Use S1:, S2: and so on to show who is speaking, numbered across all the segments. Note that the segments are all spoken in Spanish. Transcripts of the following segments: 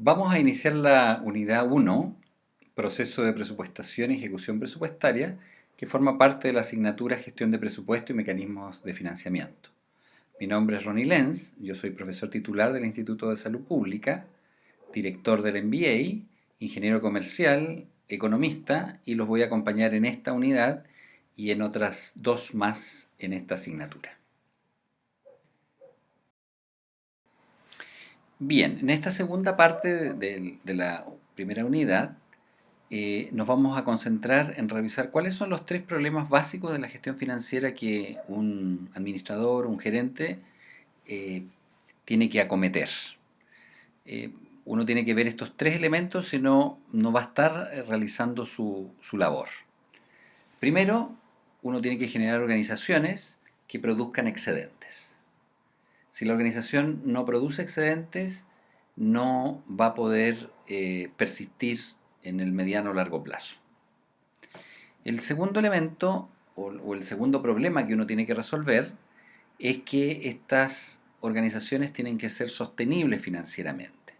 S1: Vamos a iniciar la unidad uno, proceso de presupuestación y ejecución presupuestaria, que forma parte de la asignatura Gestión de Presupuesto y Mecanismos de Financiamiento. Mi nombre es Ronnie Lenz, yo soy profesor titular del Instituto de Salud Pública, director del MBA, ingeniero comercial, economista, y los voy a acompañar en esta unidad y en otras dos más en esta asignatura. Bien, en esta segunda parte de la primera unidad nos vamos a concentrar en revisar cuáles son los tres problemas básicos de la gestión financiera que un administrador, un gerente, eh, tiene que acometer. Eh, Uno tiene que ver estos tres elementos, si no, no va a estar realizando su labor. Primero, uno tiene que generar organizaciones que produzcan excedentes. Si la organización no produce excedentes, no va a poder persistir en el mediano o largo plazo. El segundo elemento o el segundo problema que uno tiene que resolver es que estas organizaciones tienen que ser sostenibles financieramente.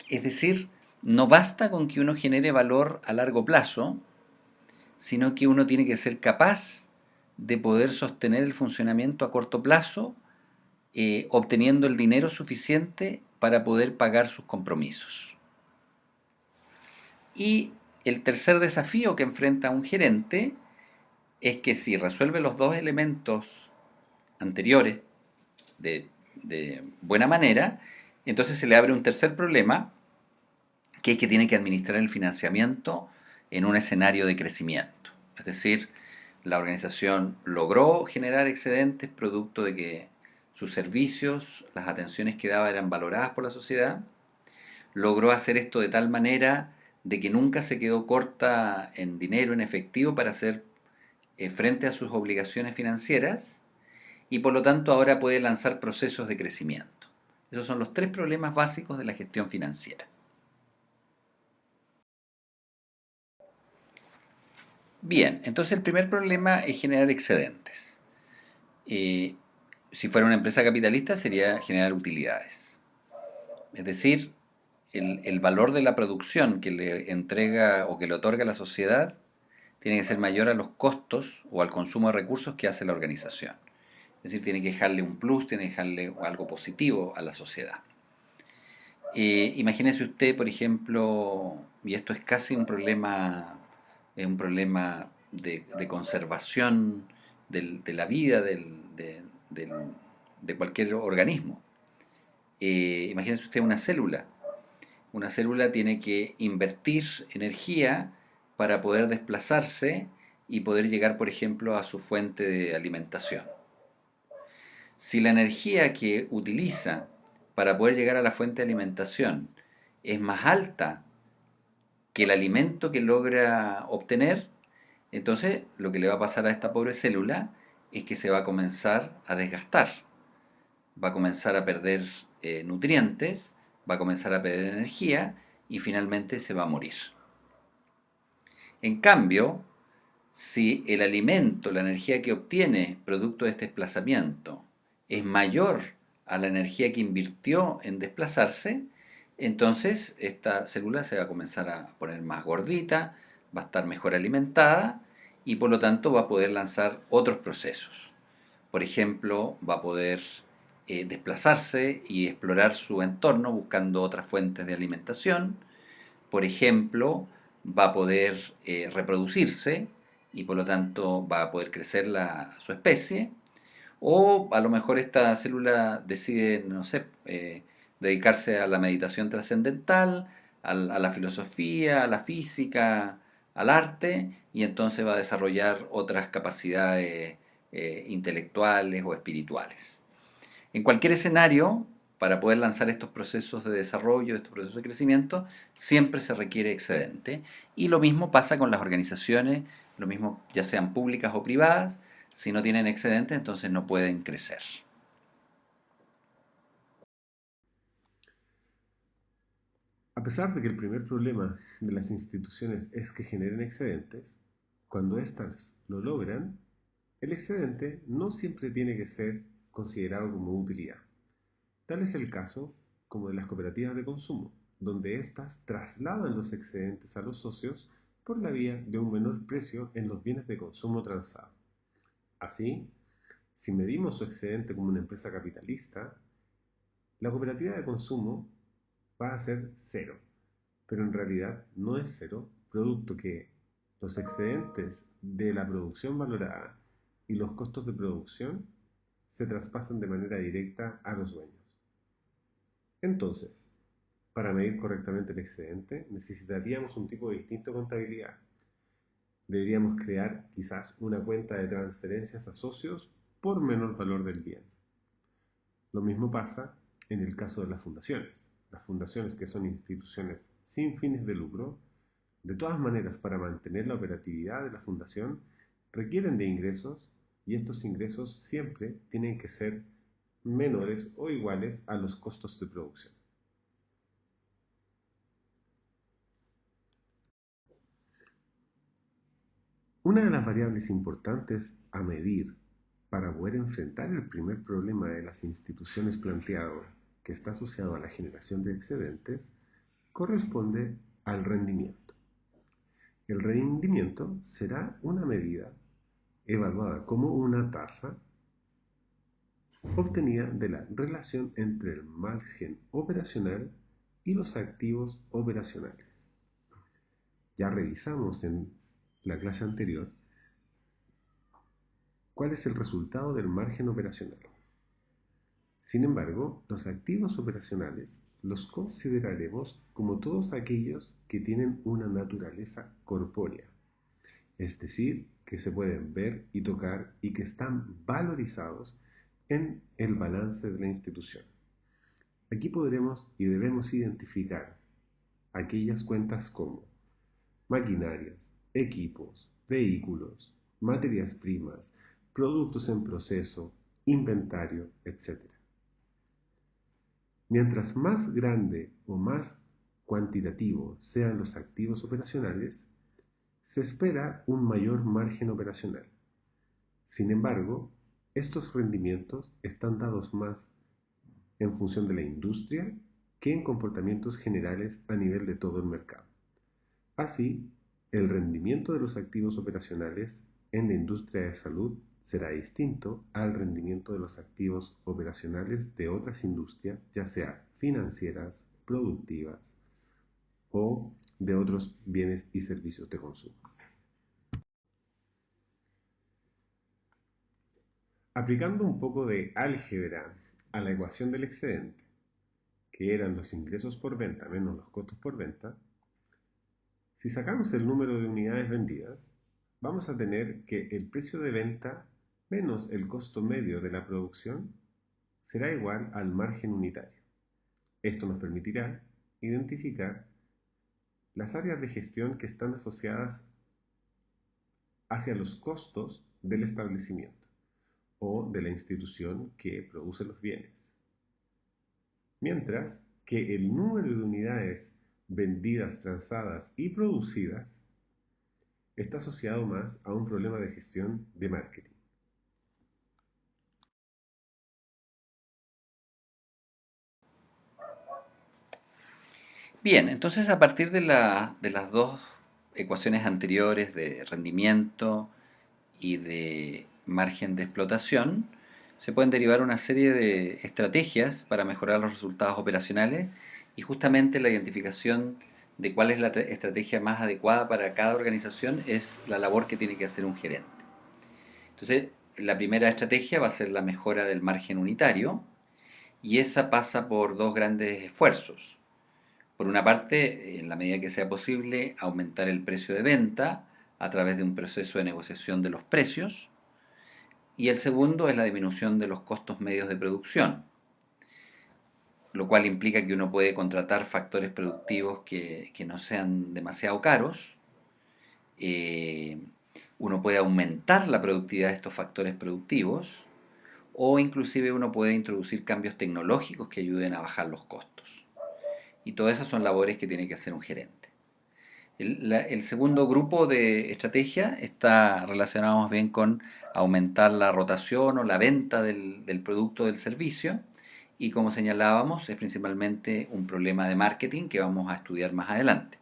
S1: Es decir, no basta con que uno genere valor a largo plazo, sino que uno tiene que ser capaz de poder sostener el funcionamiento a corto plazo, obteniendo el dinero suficiente para poder pagar sus compromisos. Y el tercer desafío que enfrenta un gerente es que si resuelve los dos elementos anteriores de buena manera, entonces se le abre un tercer problema, que es que tiene que administrar el financiamiento en un escenario de crecimiento. Es decir, la organización logró generar excedentes producto de que sus servicios, las atenciones que daba eran valoradas por la sociedad, logró hacer esto de tal manera de que nunca se quedó corta en dinero, en efectivo, para hacer frente a sus obligaciones financieras y por lo tanto ahora puede lanzar procesos de crecimiento. Esos son los tres problemas básicos de la gestión financiera. Bien, entonces el primer problema es generar excedentes. Eh, si fuera una empresa capitalista sería generar utilidades. Es decir, el valor de la producción que le entrega o que le otorga la sociedad tiene que ser mayor a los costos o al consumo de recursos que hace la organización. Es decir, tiene que dejarle un plus, tiene que dejarle algo positivo a la sociedad. Imagínese usted, por ejemplo, y esto es casi es un problema de conservación de la vida del- de cualquier organismo. Imagínese usted una célula. Una célula tiene que invertir energía para poder desplazarse y poder llegar, por ejemplo, a su fuente de alimentación. Si la energía que utiliza para poder llegar a la fuente de alimentación es más alta que el alimento que logra obtener, entonces lo que le va a pasar a esta pobre célula es que se va a comenzar a desgastar, va a comenzar a perder nutrientes, va a comenzar a perder energía y finalmente se va a morir. En cambio, si el alimento, la energía que obtiene producto de este desplazamiento, es mayor a la energía que invirtió en desplazarse, entonces esta célula se va a comenzar a poner más gordita, va a estar mejor alimentada y por lo tanto va a poder lanzar otros procesos. Por ejemplo, va a poder desplazarse y explorar su entorno buscando otras fuentes de alimentación. Por ejemplo, va a poder reproducirse y por lo tanto va a poder crecer su especie. O a lo mejor esta célula decide, no sé, dedicarse a la meditación trascendental, a la filosofía, a la física, al arte, y entonces va a desarrollar otras capacidades intelectuales o espirituales. En cualquier escenario, para poder lanzar estos procesos de desarrollo, estos procesos de crecimiento, siempre se requiere excedente. Y lo mismo pasa con las organizaciones, lo mismo ya sean públicas o privadas, si no tienen excedente, entonces no pueden crecer.
S2: A pesar de que el primer problema de las instituciones es que generen excedentes, cuando éstas lo logran, el excedente no siempre tiene que ser considerado como utilidad. Tal es el caso como de las cooperativas de consumo, donde éstas trasladan los excedentes a los socios por la vía de un menor precio en los bienes de consumo transados. Así, si medimos su excedente como una empresa capitalista, la cooperativa de consumo va a ser cero, pero en realidad no es cero, producto que los excedentes de la producción valorada y los costos de producción se traspasan de manera directa a los dueños. Entonces, para medir correctamente el excedente, necesitaríamos un tipo distinto de contabilidad. Deberíamos crear quizás una cuenta de transferencias a socios por menor valor del bien. Lo mismo pasa en el caso de las fundaciones. Las fundaciones, que son instituciones sin fines de lucro, de todas maneras, para mantener la operatividad de la fundación, requieren de ingresos, y estos ingresos siempre tienen que ser menores o iguales a los costos de producción. Una de las variables importantes a medir para poder enfrentar el primer problema de las instituciones planteado, que está asociado a la generación de excedentes, corresponde al rendimiento. El rendimiento será una medida evaluada como una tasa obtenida de la relación entre el margen operacional y los activos operacionales. Ya revisamos en la clase anterior cuál es el resultado del margen operacional. Sin embargo, los activos operacionales los consideraremos como todos aquellos que tienen una naturaleza corpórea, es decir, que se pueden ver y tocar y que están valorizados en el balance de la institución. Aquí podremos y debemos identificar aquellas cuentas como maquinarias, equipos, vehículos, materias primas, productos en proceso, inventario, etc. Mientras más grande o más cuantitativo sean los activos operacionales, se espera un mayor margen operacional. Sin embargo, estos rendimientos están dados más en función de la industria que en comportamientos generales a nivel de todo el mercado. Así, el rendimiento de los activos operacionales en la industria de salud será distinto al rendimiento de los activos operacionales de otras industrias, ya sea financieras, productivas o de otros bienes y servicios de consumo. Aplicando un poco de álgebra a la ecuación del excedente, que eran los ingresos por venta menos los costos por venta, si sacamos el número de unidades vendidas, vamos a tener que el precio de venta menos el costo medio de la producción será igual al margen unitario. Esto nos permitirá identificar las áreas de gestión que están asociadas hacia los costos del establecimiento o de la institución que produce los bienes. Mientras que el número de unidades vendidas, transadas y producidas está asociado más a un problema de gestión de marketing.
S1: Bien, entonces a partir de las dos ecuaciones anteriores de rendimiento y de margen de explotación, se pueden derivar una serie de estrategias para mejorar los resultados operacionales y justamente la identificación de cuál es la estrategia más adecuada para cada organización es la labor que tiene que hacer un gerente. Entonces, la primera estrategia va a ser la mejora del margen unitario y esa pasa por dos grandes esfuerzos. Por una parte, en la medida que sea posible, aumentar el precio de venta a través de un proceso de negociación de los precios. Y el segundo es la disminución de los costos medios de producción, lo cual implica que uno puede contratar factores productivos que no sean demasiado caros. Eh, Uno puede aumentar la productividad de estos factores productivos o inclusive uno puede introducir cambios tecnológicos que ayuden a bajar los costos. Y todas esas son labores que tiene que hacer un gerente. El segundo grupo de estrategia está relacionado más bien con aumentar la rotación o la venta del producto o del servicio y como señalábamos es principalmente un problema de marketing que vamos a estudiar más adelante.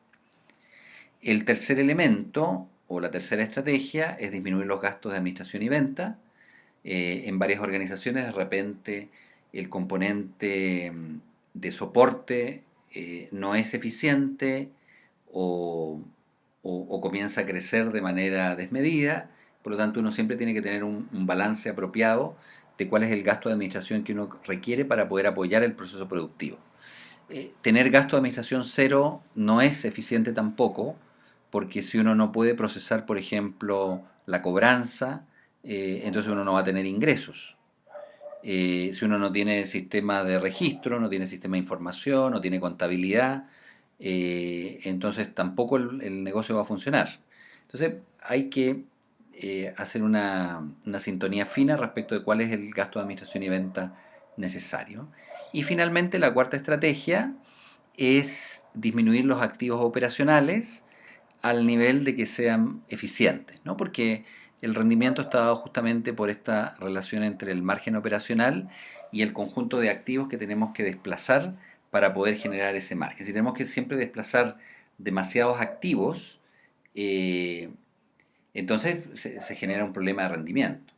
S1: El tercer elemento o la tercera estrategia es disminuir los gastos de administración y venta. En varias organizaciones de repente el componente de soporte no es eficiente o, o comienza a crecer de manera desmedida, por lo tanto uno siempre tiene que tener un balance apropiado de cuál es el gasto de administración que uno requiere para poder apoyar el proceso productivo. Tener gasto de administración cero no es eficiente tampoco, porque si uno no puede procesar, por ejemplo, la cobranza, entonces uno no va a tener ingresos. Si uno no tiene sistema de registro, no tiene sistema de información, no tiene contabilidad, entonces tampoco el negocio va a funcionar. Entonces hay que hacer una sintonía fina respecto de cuál es el gasto de administración y venta necesario. Y finalmente la cuarta estrategia es disminuir los activos operacionales al nivel de que sean eficientes, ¿no? Porque el rendimiento está dado justamente por esta relación entre el margen operacional y el conjunto de activos que tenemos que desplazar para poder generar ese margen. Si tenemos que siempre desplazar demasiados activos, eh, entonces se genera un problema de rendimiento.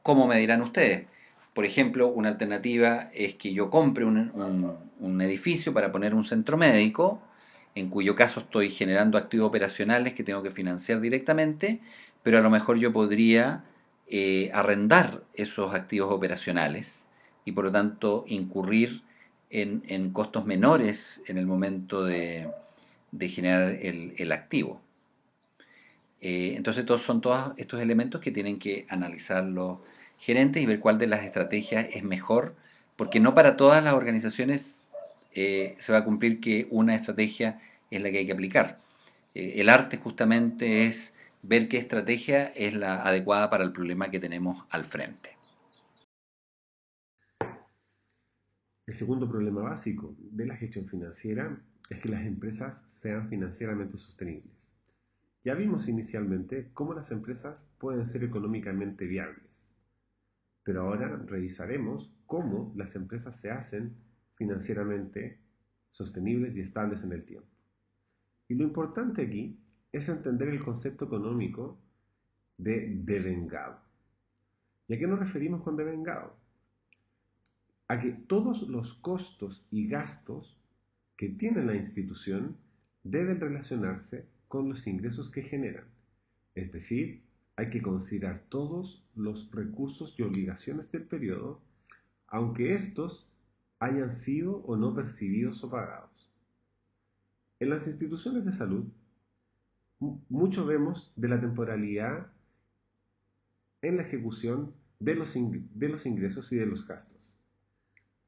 S1: ¿Cómo me dirán ustedes? Por ejemplo, una alternativa es que yo compre un edificio para poner un centro médico, en cuyo caso estoy generando activos operacionales que tengo que financiar directamente, pero a lo mejor yo podría arrendar esos activos operacionales y por lo tanto incurrir en costos menores en el momento de generar el activo. Entonces son todos estos elementos que tienen que analizar los gerentes y ver cuál de las estrategias es mejor, porque no para todas las organizaciones se va a cumplir que una estrategia es la que hay que aplicar. El arte justamente es ver qué estrategia es la adecuada para el problema que tenemos al frente.
S2: El segundo problema básico de la gestión financiera es que las empresas sean financieramente sostenibles. Ya vimos inicialmente cómo las empresas pueden ser económicamente viables, pero ahora revisaremos cómo las empresas se hacen financieramente sostenibles y estables en el tiempo. Y lo importante aquí es entender el concepto económico de devengado. ¿Y a qué nos referimos con devengado? A que todos los costos y gastos que tiene la institución deben relacionarse con los ingresos que generan. Es decir, hay que considerar todos los recursos y obligaciones del periodo, aunque estos hayan sido o no percibidos o pagados. En las instituciones de salud, mucho vemos de la temporalidad en la ejecución de los ingresos y de los gastos.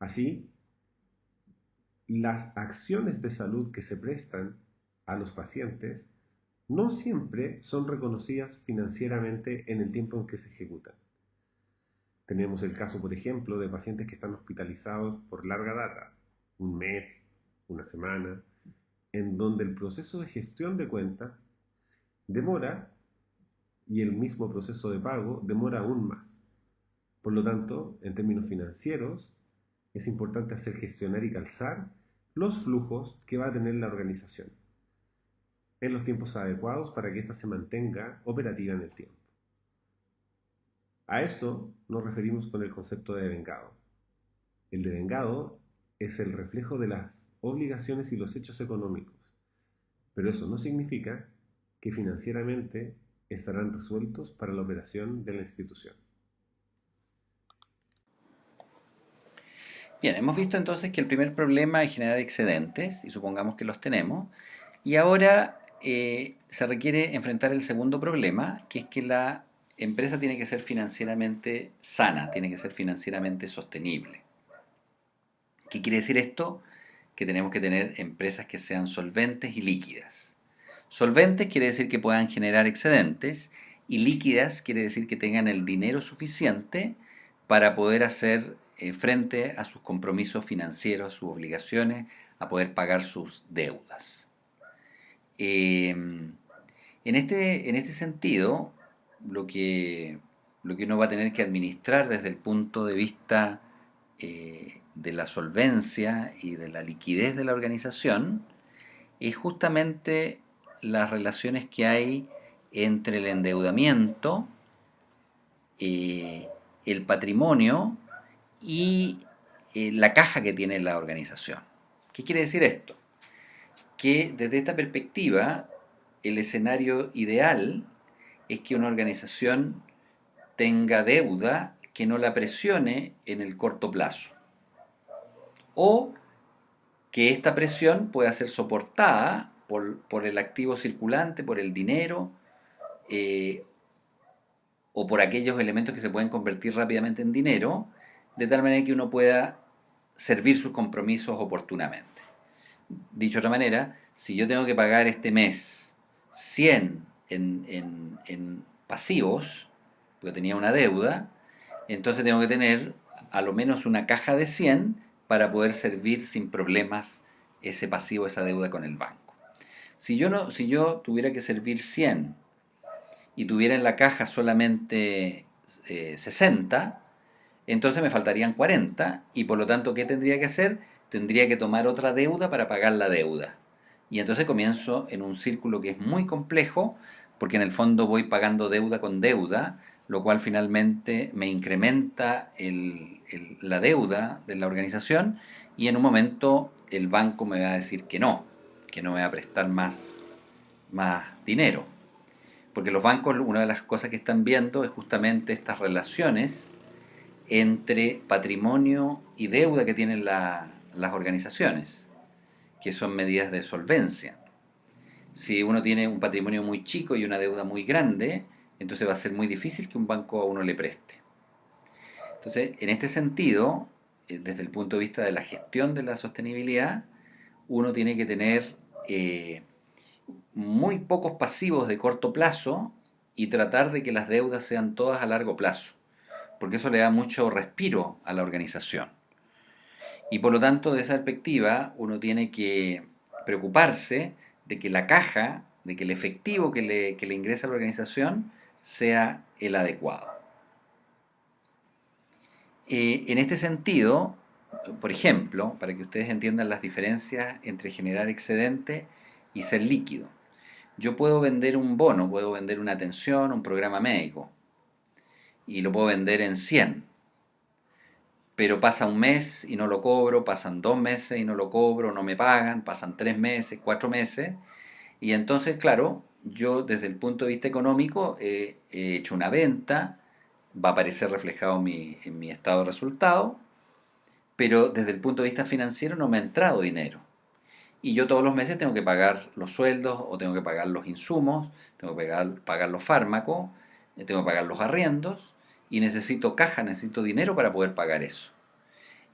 S2: Así, las acciones de salud que se prestan a los pacientes no siempre son reconocidas financieramente en el tiempo en que se ejecutan. Tenemos el caso, por ejemplo, de pacientes que están hospitalizados por larga data, un mes, una semana, en donde el proceso de gestión de cuentas demora y el mismo proceso de pago demora aún más. Por lo tanto, en términos financieros, es importante hacer gestionar y calzar los flujos que va a tener la organización en los tiempos adecuados para que ésta se mantenga operativa en el tiempo. A esto nos referimos con el concepto de devengado. El devengado es el reflejo de las obligaciones y los hechos económicos, pero eso no significa que financieramente estarán resueltos para la operación de la institución.
S1: Bien, hemos visto entonces que el primer problema es generar excedentes, y supongamos que los tenemos, y ahora se requiere enfrentar el segundo problema, que es que la empresa tiene que ser financieramente sana, tiene que ser financieramente sostenible. ¿Qué quiere decir esto? Que tenemos que tener empresas que sean solventes y líquidas. Solventes quiere decir que puedan generar excedentes y líquidas quiere decir que tengan el dinero suficiente para poder hacer frente a sus compromisos financieros, sus obligaciones, a poder pagar sus deudas. Eh, en este sentido, lo que, lo que uno va a tener que administrar desde el punto de vista de la solvencia y de la liquidez de la organización es justamente las relaciones que hay entre el endeudamiento, eh, el patrimonio y la caja que tiene la organización. ¿Qué quiere decir esto? Que desde esta perspectiva, el escenario ideal es que una organización tenga deuda que no la presione en el corto plazo, o que esta presión pueda ser soportada por el activo circulante, por el dinero, eh, o por aquellos elementos que se pueden convertir rápidamente en dinero, de tal manera que uno pueda servir sus compromisos oportunamente. Dicho de otra manera, si yo tengo que pagar este mes 100 en pasivos, porque tenía una deuda, entonces tengo que tener a lo menos una caja de 100 para poder servir sin problemas ese pasivo, esa deuda con el banco. Si yo, no, si yo tuviera que servir 100 y tuviera en la caja solamente 60, entonces me faltarían 40 y por lo tanto, ¿qué tendría que hacer? Tendría que tomar otra deuda para pagar la deuda. Y entonces comienzo en un círculo que es muy complejo, porque en el fondo voy pagando deuda con deuda, lo cual finalmente me incrementa la deuda de la organización y en un momento el banco me va a decir que no me va a prestar más dinero. Porque los bancos, una de las cosas que están viendo es justamente estas relaciones entre patrimonio y deuda que tienen las organizaciones, que son medidas de solvencia. Si uno tiene un patrimonio muy chico y una deuda muy grande, entonces va a ser muy difícil que un banco a uno le preste. Entonces, en este sentido, desde el punto de vista de la gestión de la sostenibilidad, uno tiene que tener muy pocos pasivos de corto plazo y tratar de que las deudas sean todas a largo plazo, porque eso le da mucho respiro a la organización. Y por lo tanto, de esa perspectiva, uno tiene que preocuparse de que la caja, de que el efectivo que le ingresa a la organización sea el adecuado. En este sentido, por ejemplo, para que ustedes entiendan las diferencias entre generar excedente y ser líquido, yo puedo vender un bono, puedo vender una atención, un programa médico, y lo puedo vender en 100, pero pasa un mes y no lo cobro, pasan 2 meses y no lo cobro, no me pagan, pasan 3 meses, 4 meses, y entonces, claro, yo desde el punto de vista económico he hecho una venta, va a aparecer reflejado en mi estado de resultado, pero desde el punto de vista financiero no me ha entrado dinero. Y yo todos los meses tengo que pagar los sueldos o tengo que pagar los insumos, tengo que pagar los fármacos, tengo que pagar los arriendos y necesito caja, necesito dinero para poder pagar eso.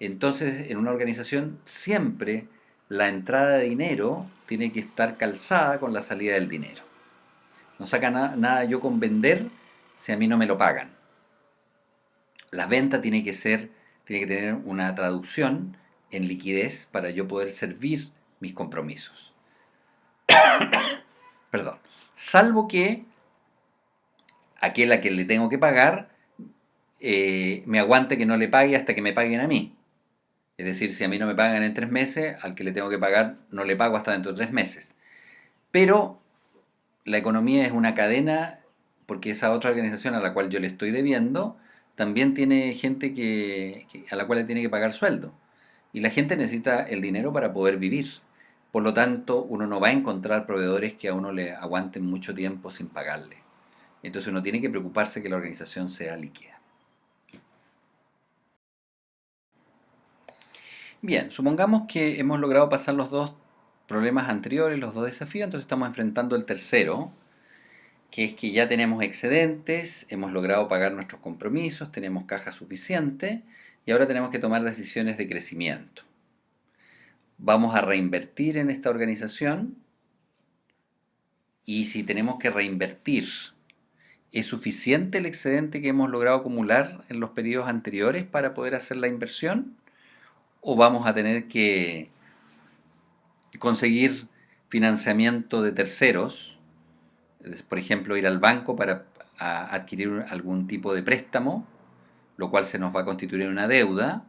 S1: Entonces, en una organización siempre la entrada de dinero tiene que estar calzada con la salida del dinero. No saca nada yo con vender si a mí no me lo pagan. La venta tiene que tener una traducción en liquidez para yo poder servir mis compromisos. Perdón. Salvo que aquel a quien le tengo que pagar me aguante que no le pague hasta que me paguen a mí. Es decir, si a mí no me pagan en 3 meses, al que le tengo que pagar no le pago hasta dentro de 3 meses. Pero la economía es una cadena porque esa otra organización a la cual yo le estoy debiendo también tiene gente a la cual le tiene que pagar sueldo. Y la gente necesita el dinero para poder vivir. Por lo tanto, uno no va a encontrar proveedores que a uno le aguanten mucho tiempo sin pagarle. Entonces uno tiene que preocuparse que la organización sea líquida. Bien, supongamos que hemos logrado pasar los dos problemas anteriores, los dos desafíos, entonces estamos enfrentando el tercero, que es que ya tenemos excedentes, hemos logrado pagar nuestros compromisos, tenemos caja suficiente y ahora tenemos que tomar decisiones de crecimiento. Vamos a reinvertir en esta organización y si tenemos que reinvertir, ¿es suficiente el excedente que hemos logrado acumular en los periodos anteriores para poder hacer la inversión? ¿O vamos a tener que conseguir financiamiento de terceros? Por ejemplo, ir al banco para adquirir algún tipo de préstamo, lo cual se nos va a constituir en una deuda,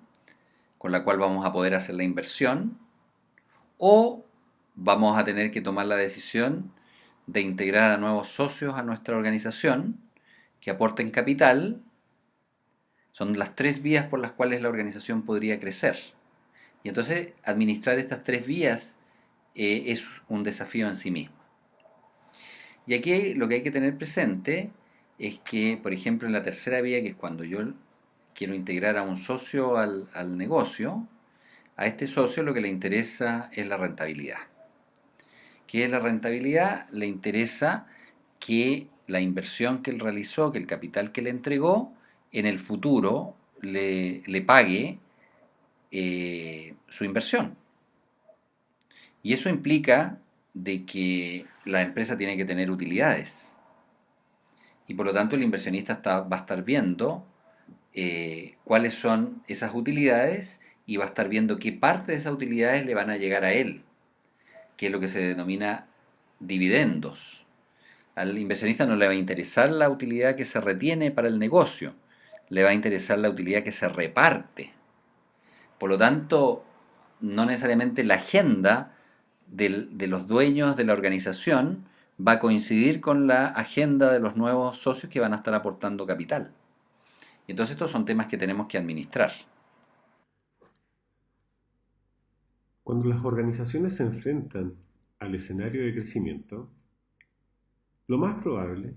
S1: con la cual vamos a poder hacer la inversión, o vamos a tener que tomar la decisión de integrar a nuevos socios a nuestra organización que aporten capital. Son las tres vías por las cuales la organización podría crecer. Y entonces administrar estas tres vías es un desafío en sí mismo. Y aquí lo que hay que tener presente es que, por ejemplo, en la tercera vía, que es cuando yo quiero integrar a un socio al negocio, a este socio lo que le interesa es la rentabilidad. ¿Qué es la rentabilidad? Le interesa que la inversión que él realizó, que el capital que le entregó, en el futuro le pague su inversión. Y eso implica de que la empresa tiene que tener utilidades. Y por lo tanto el inversionista va a estar viendo cuáles son esas utilidades y va a estar viendo qué parte de esas utilidades le van a llegar a él, que es lo que se denomina dividendos. Al inversionista no le va a interesar la utilidad que se retiene para el negocio, le va a interesar la utilidad que se reparte. Por lo tanto, no necesariamente la agenda de los dueños de la organización va a coincidir con la agenda de los nuevos socios que van a estar aportando capital. Entonces estos son temas que tenemos que administrar.
S2: Cuando las organizaciones se enfrentan al escenario de crecimiento, lo más probable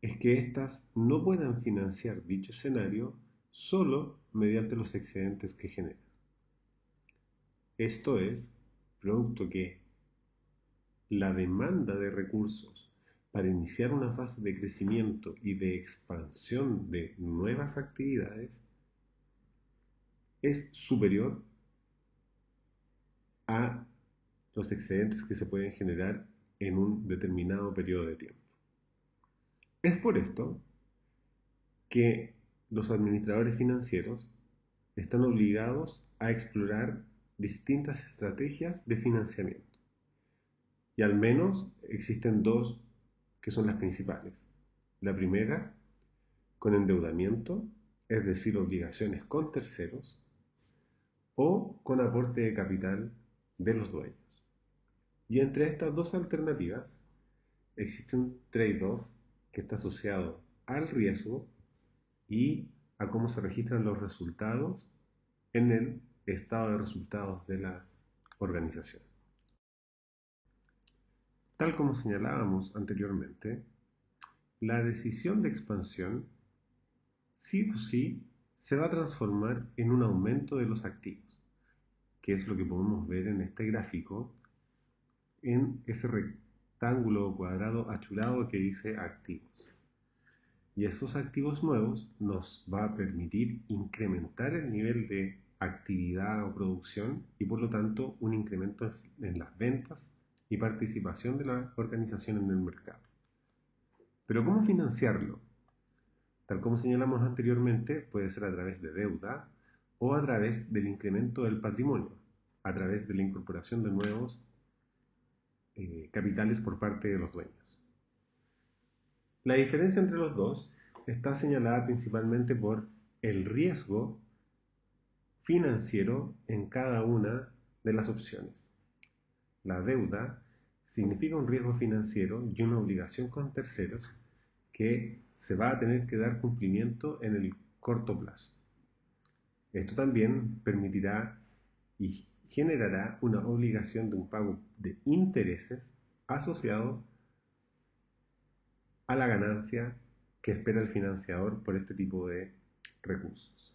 S2: es que éstas no puedan financiar dicho escenario solo mediante los excedentes que generan. Esto es, producto que la demanda de recursos para iniciar una fase de crecimiento y de expansión de nuevas actividades es superior a los excedentes que se pueden generar en un determinado periodo de tiempo. Es por esto que los administradores financieros están obligados a explorar distintas estrategias de financiamiento. Y al menos existen dos que son las principales. La primera, con endeudamiento, es decir, obligaciones con terceros, o con aporte de capital de los dueños. Y entre estas dos alternativas existe un trade-off que está asociado al riesgo y a cómo se registran los resultados en el estado de resultados de la organización. Tal como señalábamos anteriormente, la decisión de expansión sí o sí se va a transformar en un aumento de los activos, que es lo que podemos ver en este gráfico, en ese rectángulo cuadrado achurado que dice activos. Y esos activos nuevos nos va a permitir incrementar el nivel de actividad o producción y por lo tanto un incremento en las ventas y participación de la organización en el mercado. Pero ¿cómo financiarlo? Tal como señalamos anteriormente, puede ser a través de deuda o a través del incremento del patrimonio, a través de la incorporación de nuevos capitales por parte de los dueños. La diferencia entre los dos está señalada principalmente por el riesgo financiero en cada una de las opciones. La deuda significa un riesgo financiero y una obligación con terceros que se va a tener que dar cumplimiento en el corto plazo. Esto también permitirá y generará una obligación de un pago de intereses asociado a la ganancia que espera el financiador por este tipo de recursos.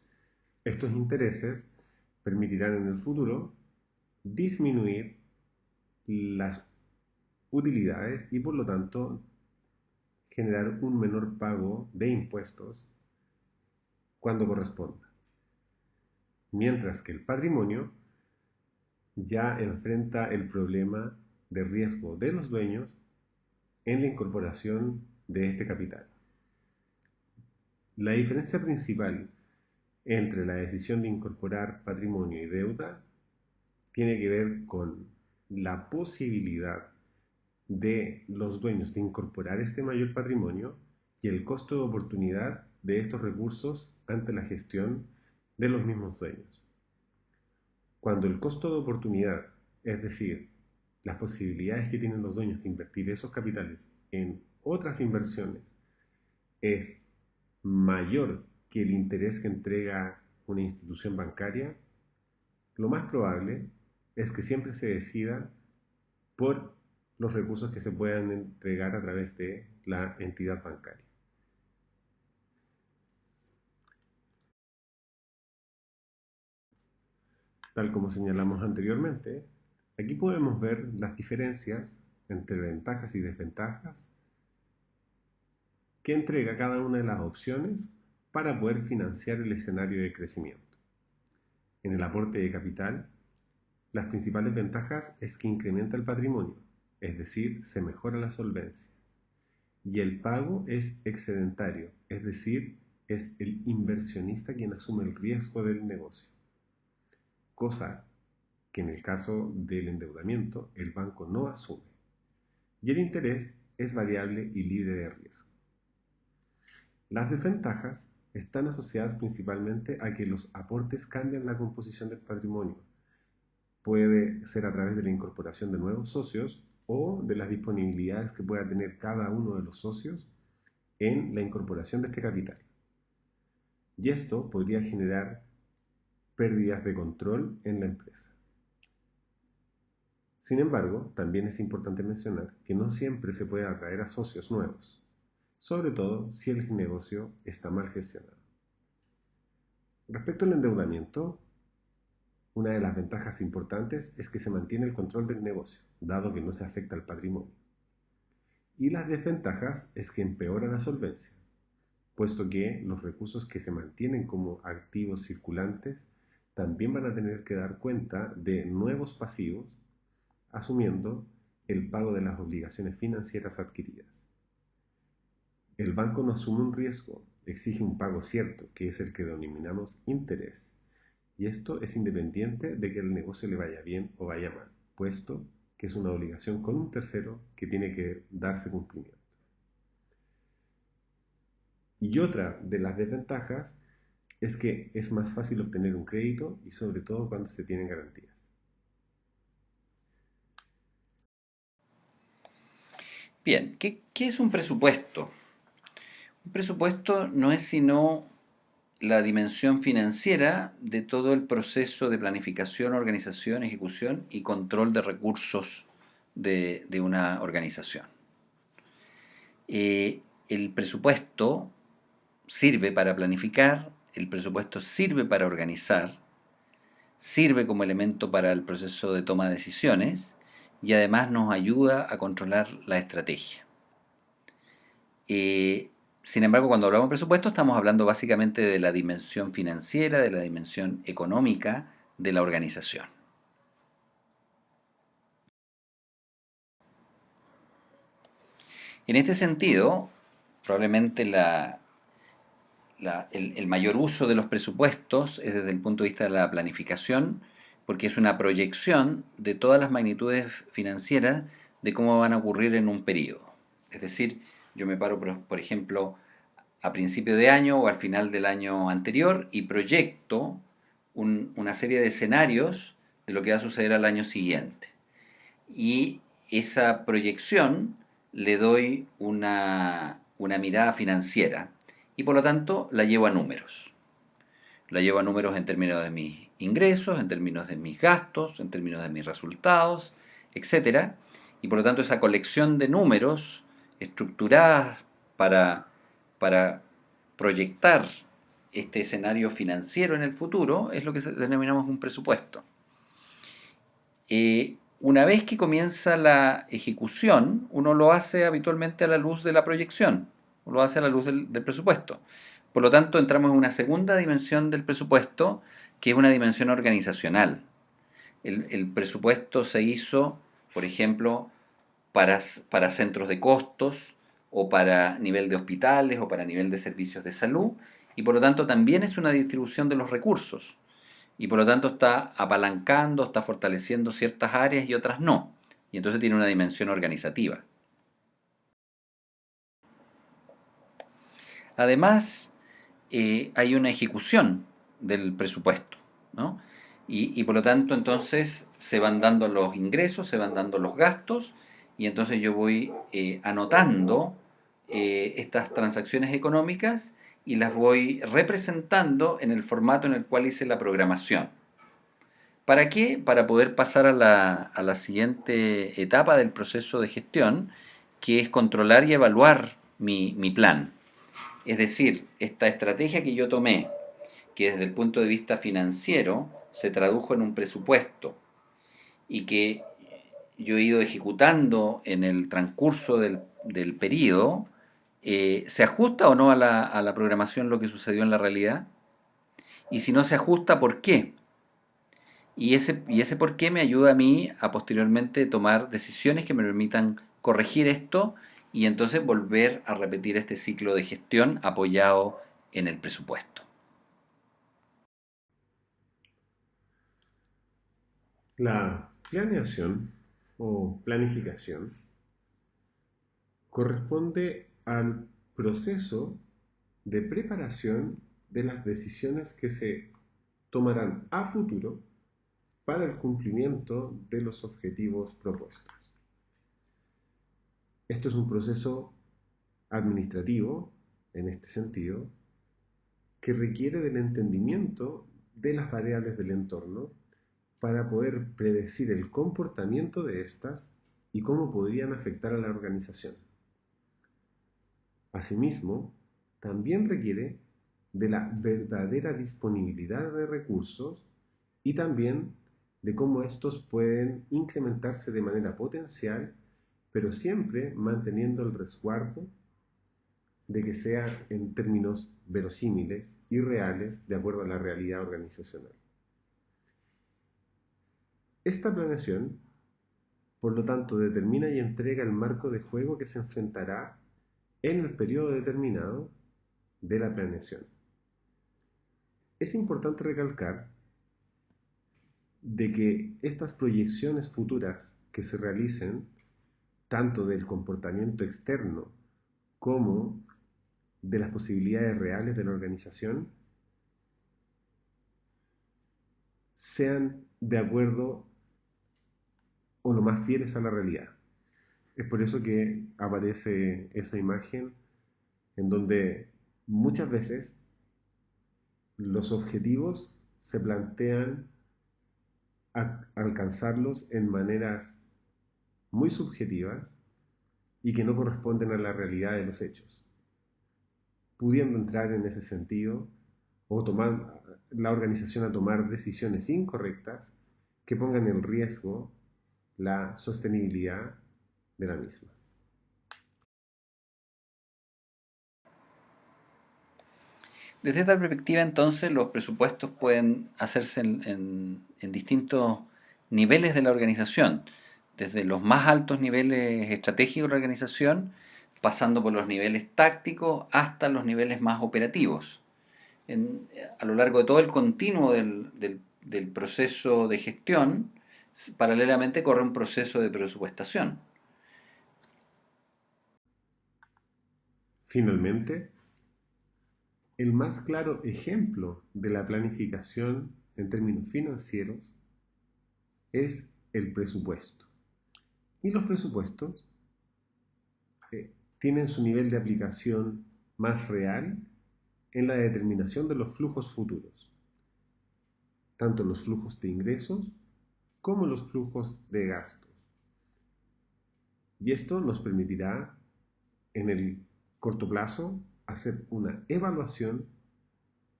S2: Estos intereses permitirán en el futuro disminuir las utilidades y por lo tanto generar un menor pago de impuestos cuando corresponda. Mientras que el patrimonio ya enfrenta el problema de riesgo de los dueños en la incorporación de este capital. La diferencia principal entre la decisión de incorporar patrimonio y deuda tiene que ver con la posibilidad de los dueños de incorporar este mayor patrimonio y el costo de oportunidad de estos recursos ante la gestión de los mismos dueños. Cuando el costo de oportunidad, es decir, las posibilidades que tienen los dueños de invertir esos capitales en otras inversiones, es mayor que el interés que entrega una institución bancaria, lo más probable es que siempre se decida por los recursos que se puedan entregar a través de la entidad bancaria. Tal como señalamos anteriormente, aquí podemos ver las diferencias entre ventajas y desventajas que entrega cada una de las opciones para poder financiar el escenario de crecimiento. En el aporte de capital, las principales ventajas es que incrementa el patrimonio, es decir, se mejora la solvencia. Y el pago es excedentario, es decir, es el inversionista quien asume el riesgo del negocio, cosa que en el caso del endeudamiento el banco no asume. Y el interés es variable y libre de riesgo. Las desventajas están asociadas principalmente a que los aportes cambian la composición del patrimonio. Puede ser a través de la incorporación de nuevos socios o de las disponibilidades que pueda tener cada uno de los socios en la incorporación de este capital. Y esto podría generar pérdidas de control en la empresa. Sin embargo, también es importante mencionar que no siempre se puede atraer a socios nuevos, sobre todo si el negocio está mal gestionado. Respecto al endeudamiento, una de las ventajas importantes es que se mantiene el control del negocio, dado que no se afecta al patrimonio. Y las desventajas es que empeora la solvencia, puesto que los recursos que se mantienen como activos circulantes también van a tener que dar cuenta de nuevos pasivos, asumiendo el pago de las obligaciones financieras adquiridas. El banco no asume un riesgo, exige un pago cierto, que es el que denominamos interés, y esto es independiente de que el negocio le vaya bien o vaya mal, puesto que es una obligación con un tercero que tiene que darse cumplimiento. Y otra de las desventajas es que es más fácil obtener un crédito y sobre todo cuando se tienen garantías.
S1: Bien, ¿qué es un presupuesto? Un presupuesto no es sino la dimensión financiera de todo el proceso de planificación, organización, ejecución y control de recursos de una organización. El presupuesto sirve para planificar, el presupuesto sirve para organizar, sirve como elemento para el proceso de toma de decisiones y además nos ayuda a controlar la estrategia. Sin embargo, cuando hablamos de presupuesto estamos hablando básicamente de la dimensión financiera, de la dimensión económica de la organización. En este sentido, probablemente el mayor uso de los presupuestos es desde el punto de vista de la planificación, porque es una proyección de todas las magnitudes financieras de cómo van a ocurrir en un periodo. Es decir, yo me paro, por ejemplo, a principio de año o al final del año anterior y proyecto una serie de escenarios de lo que va a suceder al año siguiente. Y esa proyección le doy una mirada financiera y por lo tanto la llevo a números. La llevo a números en términos de mis ingresos, en términos de mis gastos, en términos de mis resultados, etcétera. Y por lo tanto esa colección de números estructuradas para proyectar este escenario financiero en el futuro es lo que denominamos un presupuesto. Una vez que comienza la ejecución, uno lo hace habitualmente a la luz de la proyección, o lo hace a la luz del presupuesto. Por lo tanto, entramos en una segunda dimensión del presupuesto, que es una dimensión organizacional. El presupuesto se hizo, por ejemplo, para centros de costos, o para nivel de hospitales, o para nivel de servicios de salud, y por lo tanto también es una distribución de los recursos y por lo tanto está apalancando, está fortaleciendo ciertas áreas y otras no. Y entonces tiene una dimensión organizativa. Además, hay una ejecución del presupuesto, ¿no? Y por lo tanto entonces se van dando los ingresos, se van dando los gastos y entonces yo voy anotando estas transacciones económicas y las voy representando en el formato en el cual hice la programación. ¿Para qué? Para poder pasar a la siguiente etapa del proceso de gestión, que es controlar y evaluar mi plan. Es decir, esta estrategia que yo tomé, que desde el punto de vista financiero se tradujo en un presupuesto y que yo he ido ejecutando en el transcurso del periodo, ¿se ajusta o no a la programación lo que sucedió en la realidad? Y si no se ajusta, ¿por qué? Y ese por qué me ayuda a mí a posteriormente tomar decisiones que me permitan corregir esto y entonces volver a repetir este ciclo de gestión apoyado en el presupuesto.
S2: La planeación o planificación corresponde al proceso de preparación de las decisiones que se tomarán a futuro para el cumplimiento de los objetivos propuestos. Esto es un proceso administrativo, en este sentido, que requiere del entendimiento de las variables del entorno para poder predecir el comportamiento de estas y cómo podrían afectar a la organización. Asimismo, también requiere de la verdadera disponibilidad de recursos y también de cómo estos pueden incrementarse de manera potencial, pero siempre manteniendo el resguardo de que sea en términos verosímiles y reales de acuerdo a la realidad organizacional. Esta planeación, por lo tanto, determina y entrega el marco de juego que se enfrentará en el periodo determinado de la planeación. Es importante recalcar de que estas proyecciones futuras que se realicen, tanto del comportamiento externo como de las posibilidades reales de la organización, sean de acuerdo o lo más fieles a la realidad. Es por eso que aparece esa imagen en donde muchas veces los objetivos se plantean alcanzarlos en maneras muy subjetivas y que no corresponden a la realidad de los hechos, pudiendo entrar en ese sentido o tomar la organización a tomar decisiones incorrectas que pongan en riesgo la sostenibilidad de la misma.
S1: Desde esta perspectiva, entonces, los presupuestos pueden hacerse en distintos niveles de la organización, desde los más altos niveles estratégicos de la organización, pasando por los niveles tácticos hasta los niveles más operativos. A lo largo de todo el continuo del proceso de gestión, paralelamente corre un proceso de presupuestación.
S2: Finalmente, el más claro ejemplo de la planificación en términos financieros es el presupuesto. Y los presupuestos tienen su nivel de aplicación más real en la determinación de los flujos futuros, tanto los flujos de ingresos como los flujos de gastos. Y esto nos permitirá en el corto plazo hacer una evaluación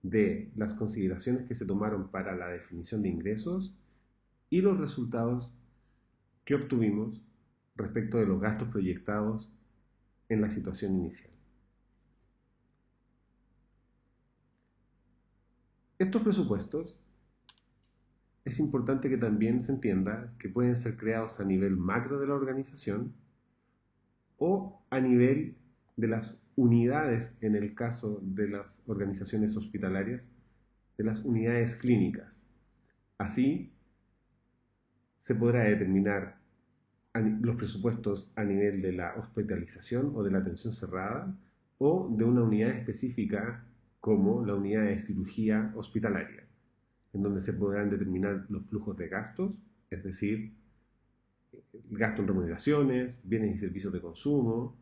S2: de las consideraciones que se tomaron para la definición de ingresos y los resultados que obtuvimos respecto de los gastos proyectados en la situación inicial. Estos presupuestos es importante que también se entienda que pueden ser creados a nivel macro de la organización o a nivel de las unidades, en el caso de las organizaciones hospitalarias, de las unidades clínicas. Así, se podrá determinar los presupuestos a nivel de la hospitalización o de la atención cerrada o de una unidad específica como la unidad de cirugía hospitalaria. en donde se podrán determinar los flujos de gastos, es decir, gasto en remuneraciones, bienes y servicios de consumo,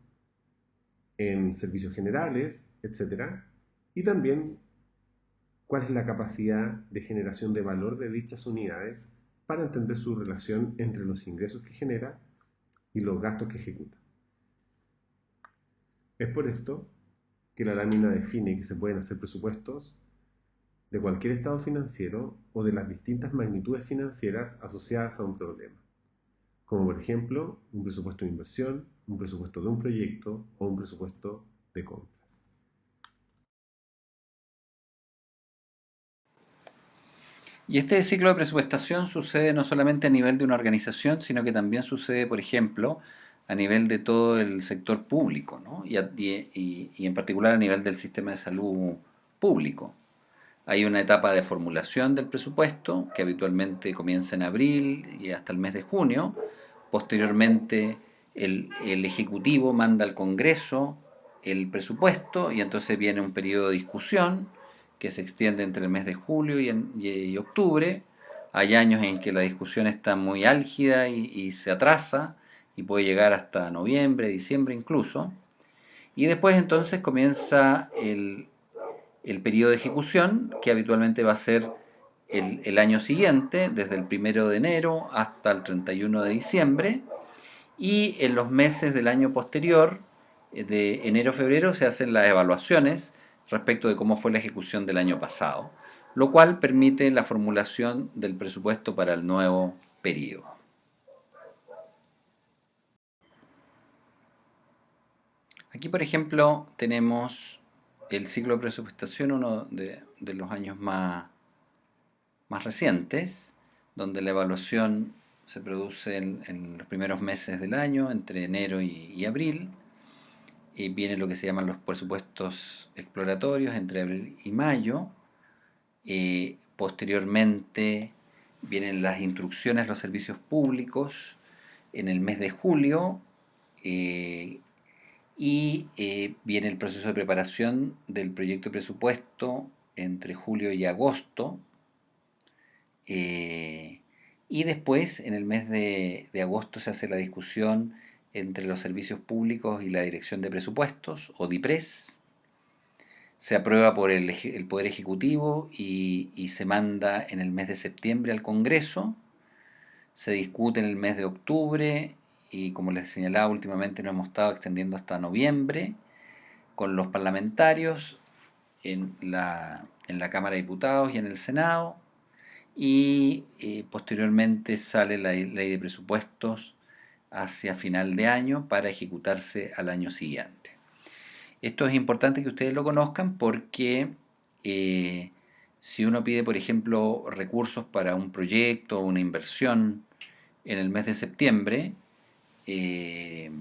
S2: en servicios generales, etcétera, y también cuál es la capacidad de generación de valor de dichas unidades para entender su relación entre los ingresos que genera y los gastos que ejecuta. Es por esto que la lámina define que se pueden hacer presupuestos de cualquier estado financiero o de las distintas magnitudes financieras asociadas a un problema, como por ejemplo un presupuesto de inversión, un presupuesto de un proyecto o un presupuesto de compras.
S1: Y este ciclo de presupuestación sucede no solamente a nivel de una organización, sino que también sucede, por ejemplo, a nivel de todo el sector público, ¿no? Y en particular a nivel del sistema de salud público. Hay una etapa de formulación del presupuesto que habitualmente comienza en abril y hasta el mes de junio. Posteriormente, el Ejecutivo manda al Congreso el presupuesto y entonces viene un periodo de discusión que se extiende entre el mes de julio y octubre. Hay años en que la discusión está muy álgida y se atrasa y puede llegar hasta noviembre, diciembre incluso. Y después entonces comienza el periodo de ejecución, que habitualmente va a ser el año siguiente, desde el 1 de enero hasta el 31 de diciembre, y en los meses del año posterior, de enero a febrero, se hacen las evaluaciones respecto de cómo fue la ejecución del año pasado, lo cual permite la formulación del presupuesto para el nuevo periodo. Aquí, por ejemplo, tenemos el ciclo de presupuestación, uno de los años más recientes, donde la evaluación se produce en los primeros meses del año, entre enero y abril, y viene lo que se llaman los presupuestos exploratorios entre abril y mayo. Posteriormente vienen las instrucciones a los servicios públicos en el mes de julio, eh, viene el proceso de preparación del proyecto de presupuesto entre julio y agosto. Eh, y después, en el mes de agosto, se hace la discusión entre los servicios públicos y la Dirección de Presupuestos, o DIPRES. Se aprueba por el Poder Ejecutivo y se manda en el mes de septiembre al Congreso. Se discute en el mes de octubre y, como les señalaba, últimamente nos hemos estado extendiendo hasta noviembre con los parlamentarios en la Cámara de Diputados y en el Senado. Y posteriormente sale la ley de presupuestos hacia final de año para ejecutarse al año siguiente. Esto es importante que ustedes lo conozcan porque si uno pide, por ejemplo, recursos para un proyecto o una inversión en el mes de septiembre, eh,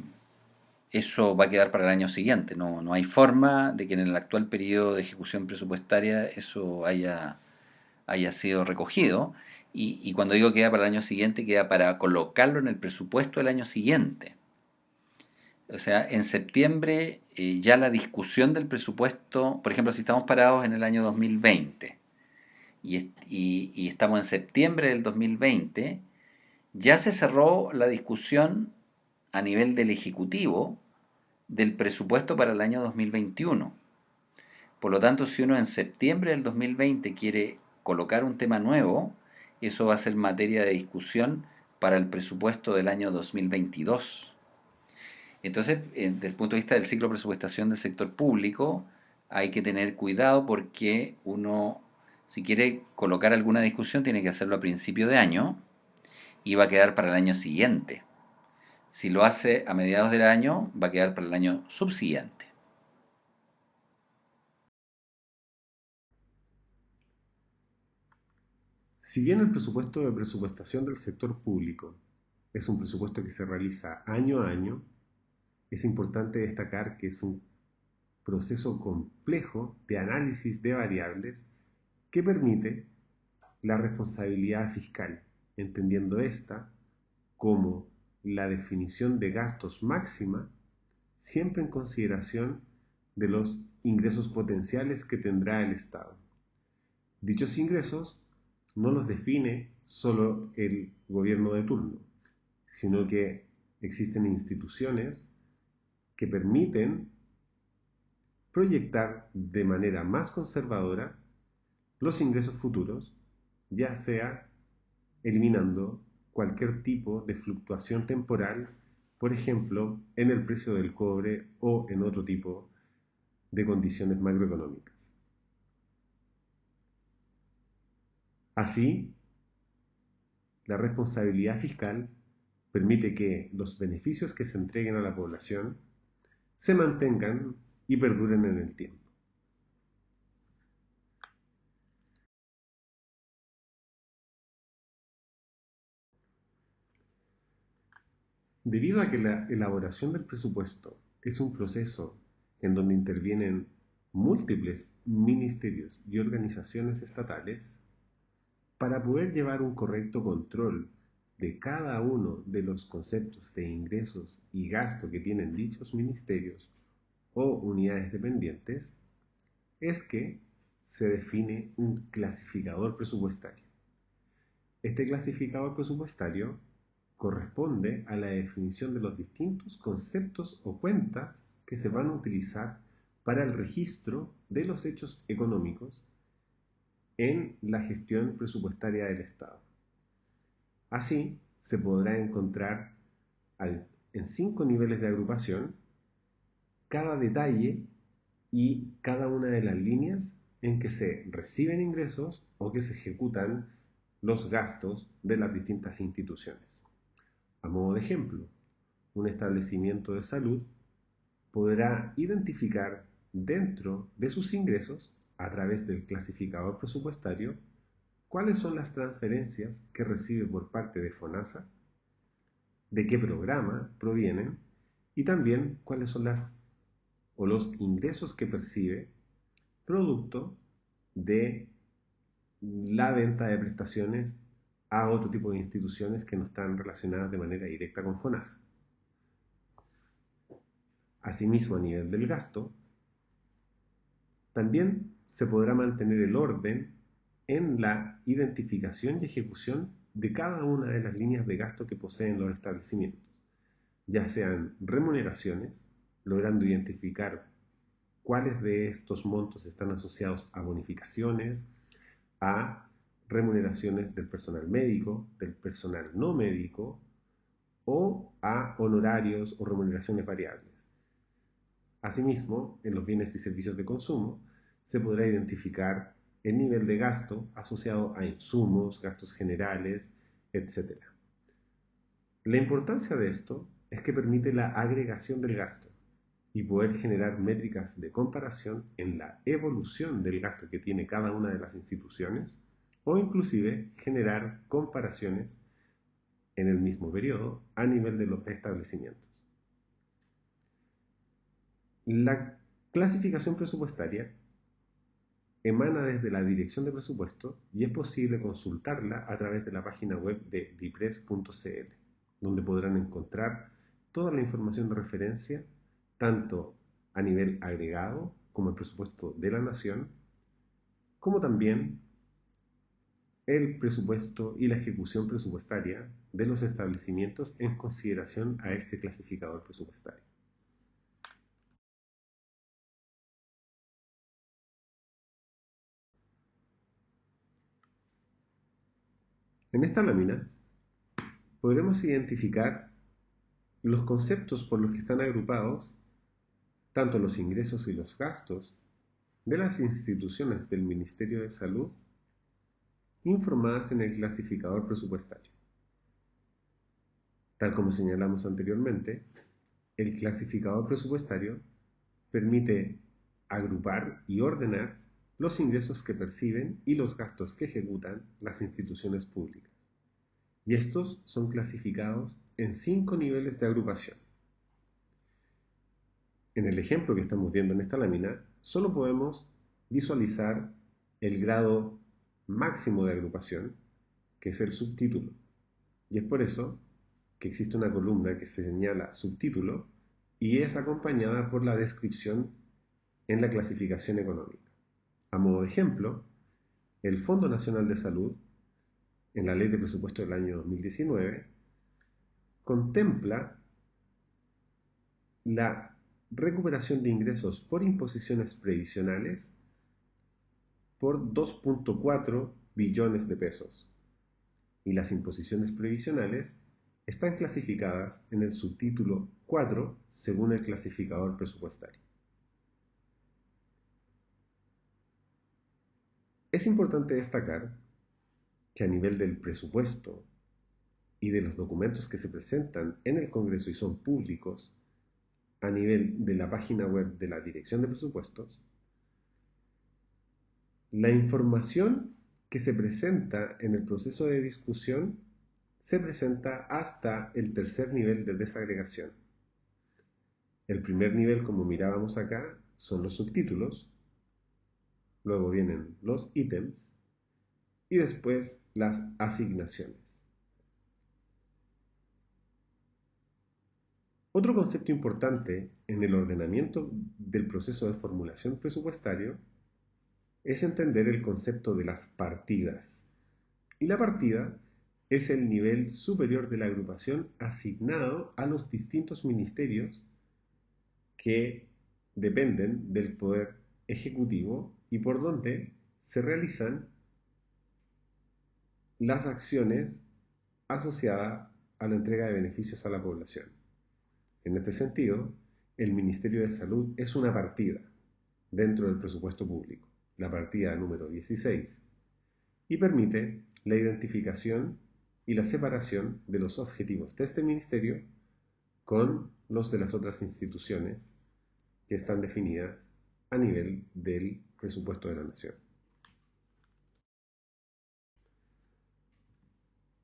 S1: eso va a quedar para el año siguiente. No hay forma de que en el actual periodo de ejecución presupuestaria eso haya sido recogido. Y cuando digo queda para el año siguiente, queda para colocarlo en el presupuesto del año siguiente. O sea, en septiembre ya la discusión del presupuesto, por ejemplo, si estamos parados en el año 2020 y estamos en septiembre del 2020, ya se cerró la discusión a nivel del Ejecutivo del presupuesto para el año 2021. Por lo tanto, si uno en septiembre del 2020 quiere colocar un tema nuevo, eso va a ser materia de discusión para el presupuesto del año 2022. Entonces, desde el punto de vista del ciclo de presupuestación del sector público, hay que tener cuidado porque uno, si quiere colocar alguna discusión, tiene que hacerlo a principio de año y va a quedar para el año siguiente. Si lo hace a mediados del año, va a quedar para el año subsiguiente.
S2: Si bien el presupuesto de presupuestación del sector público es un presupuesto que se realiza año a año, es importante destacar que es un proceso complejo de análisis de variables que permite la responsabilidad fiscal, entendiendo esta como la definición de gastos máxima, siempre en consideración de los ingresos potenciales que tendrá el Estado. Dichos ingresos no los define solo el gobierno de turno, sino que existen instituciones que permiten proyectar de manera más conservadora los ingresos futuros, ya sea eliminando cualquier tipo de fluctuación temporal, por ejemplo, en el precio del cobre o en otro tipo de condiciones macroeconómicas. Así, la responsabilidad fiscal permite que los beneficios que se entreguen a la población se mantengan y perduren en el tiempo. Debido a que la elaboración del presupuesto es un proceso en donde intervienen múltiples ministerios y organizaciones estatales, para poder llevar un correcto control de cada uno de los conceptos de ingresos y gasto que tienen dichos ministerios o unidades dependientes, es que se define un clasificador presupuestario. Este clasificador presupuestario corresponde a la definición de los distintos conceptos o cuentas que se van a utilizar para el registro de los hechos económicos en la gestión presupuestaria del Estado. Así, se podrá encontrar en 5 niveles de agrupación cada detalle y cada una de las líneas en que se reciben ingresos o que se ejecutan los gastos de las distintas instituciones. A modo de ejemplo, un establecimiento de salud podrá identificar dentro de sus ingresos, a través del clasificador presupuestario, cuáles son las transferencias que recibe por parte de FONASA, de qué programa provienen y también cuáles son los ingresos que percibe producto de la venta de prestaciones a otro tipo de instituciones que no están relacionadas de manera directa con FONASA. Asimismo, a nivel del gasto, también se podrá mantener el orden en la identificación y ejecución de cada una de las líneas de gasto que poseen los establecimientos, ya sean remuneraciones, logrando identificar cuáles de estos montos están asociados a bonificaciones, a remuneraciones del personal médico, del personal no médico o a honorarios o remuneraciones variables. Asimismo, en los bienes y servicios de consumo se podrá identificar el nivel de gasto asociado a insumos, gastos generales, etc. La importancia de esto es que permite la agregación del gasto y poder generar métricas de comparación en la evolución del gasto que tiene cada una de las instituciones o inclusive generar comparaciones en el mismo periodo a nivel de los establecimientos. La clasificación presupuestaria emana desde la Dirección de Presupuesto y es posible consultarla a través de la página web de dipres.cl, donde podrán encontrar toda la información de referencia, tanto a nivel agregado como el presupuesto de la Nación, como también el presupuesto y la ejecución presupuestaria de los establecimientos en consideración a este clasificador presupuestario. En esta lámina podremos identificar los conceptos por los que están agrupados tanto los ingresos y los gastos de las instituciones del Ministerio de Salud informadas en el clasificador presupuestario. Tal como señalamos anteriormente, el clasificador presupuestario permite agrupar y ordenar los ingresos que perciben y los gastos que ejecutan las instituciones públicas. Y estos son clasificados en 5 niveles de agrupación. En el ejemplo que estamos viendo en esta lámina, solo podemos visualizar el grado máximo de agrupación, que es el subtítulo. Y es por eso que existe una columna que se señala subtítulo y es acompañada por la descripción en la clasificación económica. A modo de ejemplo, el Fondo Nacional de Salud en la Ley de Presupuesto del año 2019, contempla la recuperación de ingresos por imposiciones previsionales por 2.4 billones de pesos, y las imposiciones previsionales están clasificadas en el subtítulo 4 según el clasificador presupuestario. Es importante destacar que a nivel del presupuesto y de los documentos que se presentan en el Congreso y son públicos, a nivel de la página web de la Dirección de Presupuestos, la información que se presenta en el proceso de discusión se presenta hasta el tercer nivel de desagregación. El primer nivel, como mirábamos acá, son los subtítulos, luego vienen los ítems y después las asignaciones. Otro concepto importante en el ordenamiento del proceso de formulación presupuestario es entender el concepto de las partidas. Y la partida es el nivel superior de la agrupación asignado a los distintos ministerios que dependen del poder ejecutivo y por donde se realizan las acciones asociadas a la entrega de beneficios a la población. En este sentido, el Ministerio de Salud es una partida dentro del presupuesto público, la partida número 16, y permite la identificación y la separación de los objetivos de este ministerio con los de las otras instituciones que están definidas a nivel del presupuesto de la nación.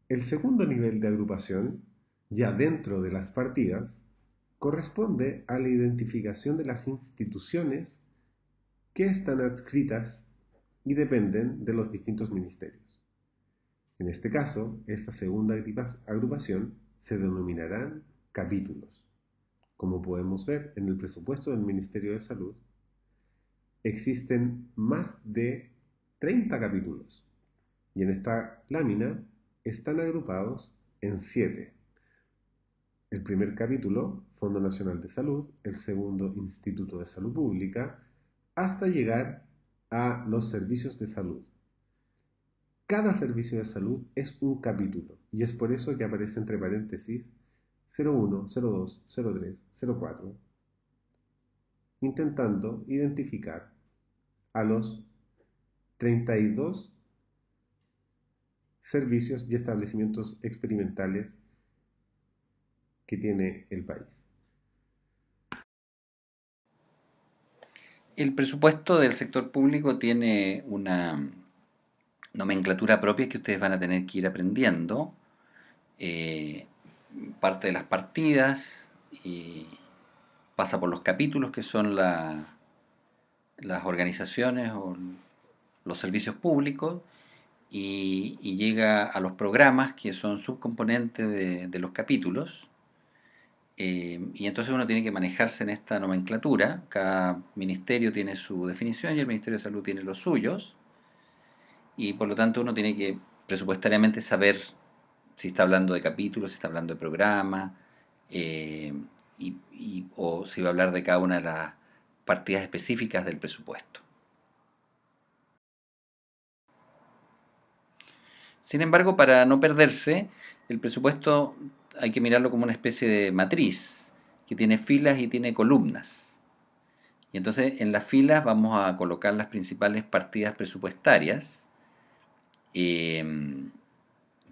S2: El segundo nivel de agrupación, ya dentro de las partidas, corresponde a la identificación de las instituciones que están adscritas y dependen de los distintos ministerios. En este caso, esta segunda agrupación se denominarán capítulos. Como podemos ver en el presupuesto del Ministerio de Salud, existen más de 30 capítulos y en esta lámina están agrupados en 7. El primer capítulo, Fondo Nacional de Salud, el segundo, Instituto de Salud Pública, hasta llegar a los servicios de salud. Cada servicio de salud es un capítulo y es por eso que aparece entre paréntesis 01, 02, 03, 04, intentando identificar a los 32 servicios y establecimientos experimentales que tiene el país.
S1: El presupuesto del sector público tiene una nomenclatura propia que ustedes van a tener que ir aprendiendo. Eh, Parte de las partidas y pasa por los capítulos que son las organizaciones o los servicios públicos y llega a los programas que son subcomponentes de los capítulos. Y entonces uno tiene que manejarse en esta nomenclatura. Cada ministerio tiene su definición y el Ministerio de Salud tiene los suyos. Y por lo tanto uno tiene que presupuestariamente saber si está hablando de capítulos, si está hablando de programas, eh, o si va a hablar de cada una de las partidas específicas del presupuesto. Sin embargo, para no perderse, el presupuesto hay que mirarlo como una especie de matriz que tiene filas y tiene columnas. Y entonces en las filas vamos a colocar las principales partidas presupuestarias, eh,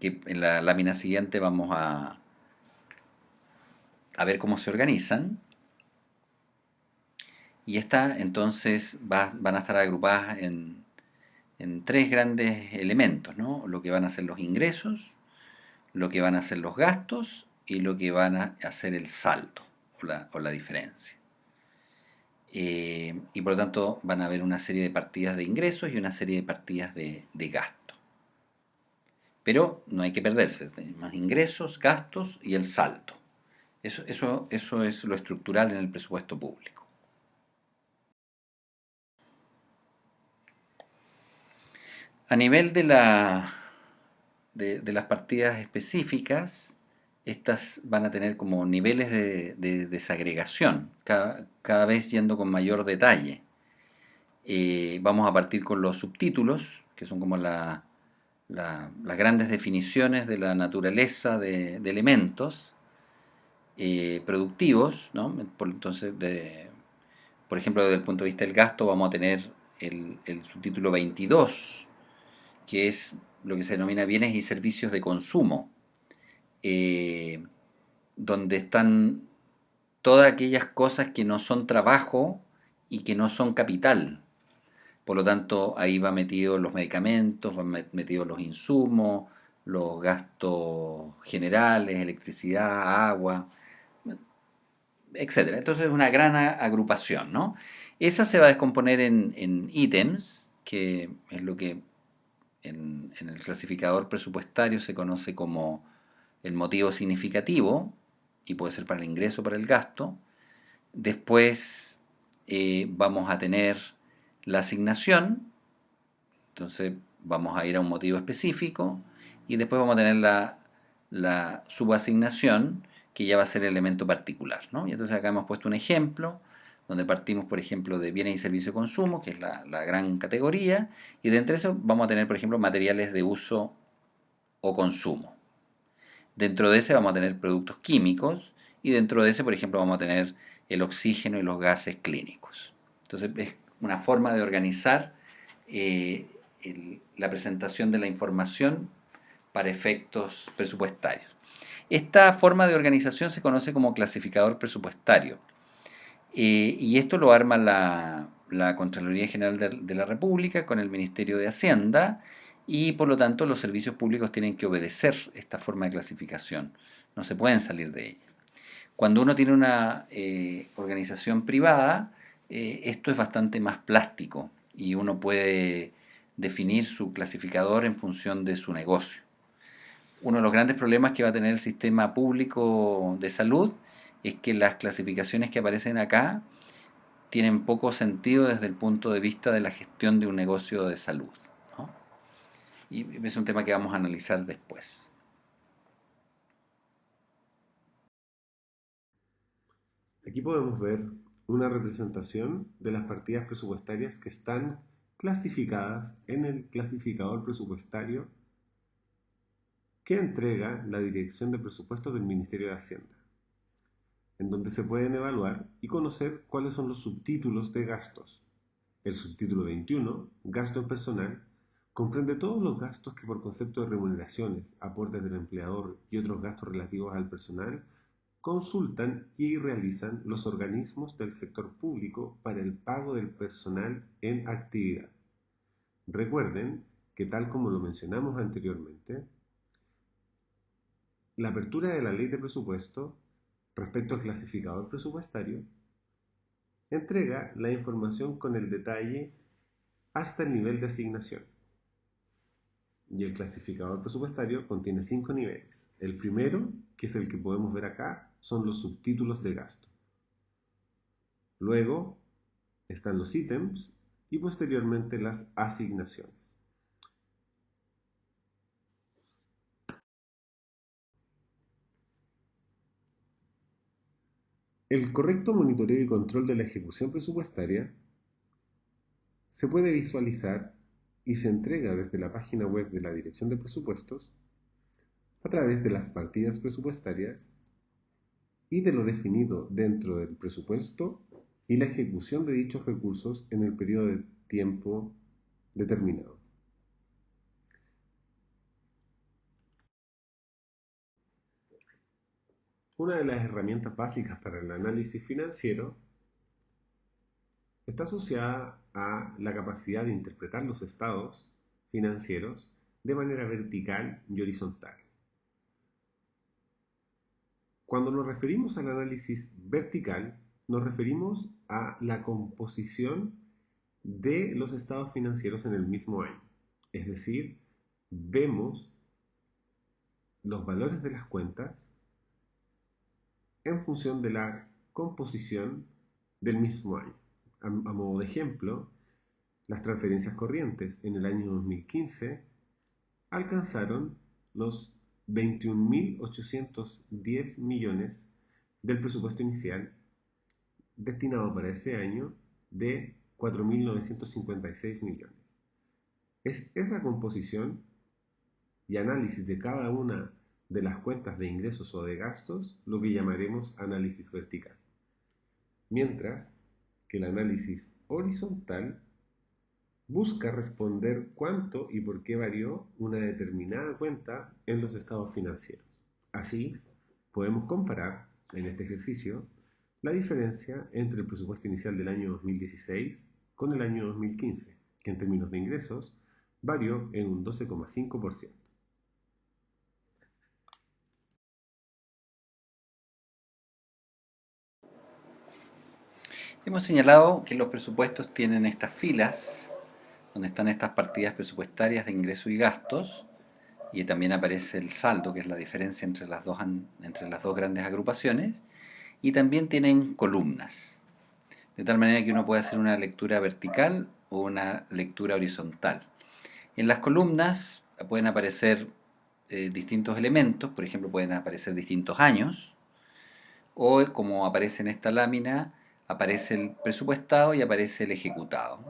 S1: que en la lámina siguiente vamos a ver cómo se organizan. Y estas entonces van a estar agrupadas en tres grandes elementos, ¿no? Lo que van a ser los ingresos, lo que van a ser los gastos y lo que van a hacer el saldo o la diferencia. Y por lo tanto van a haber una serie de partidas de ingresos y una serie de partidas de gasto. Pero no hay que perderse, tenemos ingresos, gastos y el saldo. Eso es lo estructural en el presupuesto público. A nivel de de las partidas específicas, estas van a tener como niveles de desagregación, cada vez yendo con mayor detalle. Vamos a partir con los subtítulos, que son como las grandes definiciones de la naturaleza de elementos productivos, ¿no? Entonces, por ejemplo, desde el punto de vista del gasto, vamos a tener el subtítulo 22, que es lo que se denomina bienes y servicios de consumo, eh, donde están todas aquellas cosas que no son trabajo y que no son capital. Por lo tanto, ahí va metido los medicamentos, van metidos los insumos, los gastos generales, electricidad, agua, etcétera. Entonces es una gran agrupación, ¿no? Esa se va a descomponer en ítems, que es lo que en el clasificador presupuestario se conoce como el motivo significativo, y puede ser para el ingreso o para el gasto. Después vamos a tener la asignación, entonces vamos a ir a un motivo específico, y después vamos a tener la subasignación, que ya va a ser el elemento particular, ¿no? Y entonces acá hemos puesto un ejemplo donde partimos, por ejemplo, de bienes y servicios de consumo, que es la gran categoría, y dentro de eso vamos a tener, por ejemplo, materiales de uso o consumo. Dentro de ese vamos a tener productos químicos, y dentro de ese, por ejemplo, vamos a tener el oxígeno y los gases clínicos. Entonces es una forma de organizar la presentación de la información para efectos presupuestarios. Esta forma de organización se conoce como clasificador presupuestario, y esto lo arma la Contraloría General de la República con el Ministerio de Hacienda, y por lo tanto los servicios públicos tienen que obedecer esta forma de clasificación, no se pueden salir de ella. Cuando uno tiene una organización privada, esto es bastante más plástico y uno puede definir su clasificador en función de su negocio. Uno de los grandes problemas que va a tener el sistema público de salud es que las clasificaciones que aparecen acá tienen poco sentido desde el punto de vista de la gestión de un negocio de salud, ¿no? Y es un tema que vamos a analizar después.
S2: Aquí podemos ver una representación de las partidas presupuestarias que están clasificadas en el clasificador presupuestario que entrega la Dirección de Presupuestos del Ministerio de Hacienda, en donde se pueden evaluar y conocer cuáles son los subtítulos de gastos. El subtítulo 21, gasto en personal, comprende todos los gastos que por concepto de remuneraciones, aportes del empleador y otros gastos relativos al personal consultan y realizan los organismos del sector público para el pago del personal en actividad. Recuerden que, tal como lo mencionamos anteriormente, la apertura de la ley de presupuesto respecto al clasificador presupuestario entrega la información con el detalle hasta el nivel de asignación. Y el clasificador presupuestario contiene 5 niveles. El primero, que es el que podemos ver acá, son los subtítulos de gasto. Luego están los ítems y posteriormente las asignaciones. El correcto monitoreo y control de la ejecución presupuestaria se puede visualizar y se entrega desde la página web de la Dirección de Presupuestos a través de las partidas presupuestarias y de lo definido dentro del presupuesto y la ejecución de dichos recursos en el periodo de tiempo determinado. Una de las herramientas básicas para el análisis financiero está asociada a la capacidad de interpretar los estados financieros de manera vertical y horizontal. Cuando nos referimos al análisis vertical, nos referimos a la composición de los estados financieros en el mismo año. Es decir, vemos los valores de las cuentas en función de la composición del mismo año. A modo de ejemplo, las transferencias corrientes en el año 2015 alcanzaron los 21.810 millones del presupuesto inicial destinado para ese año de 4.956 millones. Es esa composición y análisis de cada una de las cuentas de ingresos o de gastos lo que llamaremos análisis vertical, mientras que el análisis horizontal busca responder cuánto y por qué varió una determinada cuenta en los estados financieros. Así, podemos comparar en este ejercicio la diferencia entre el presupuesto inicial del año 2016 con el año 2015, que en términos de ingresos varió en un 12,5%.
S1: Hemos señalado que los presupuestos tienen estas filas, donde están estas partidas presupuestarias de ingresos y gastos, y también aparece el saldo, que es la diferencia entre las dos grandes agrupaciones, y también tienen columnas, de tal manera que uno puede hacer una lectura vertical o una lectura horizontal. En las columnas pueden aparecer distintos elementos, por ejemplo, pueden aparecer distintos años, o como aparece en esta lámina, aparece el presupuestado y aparece el ejecutado.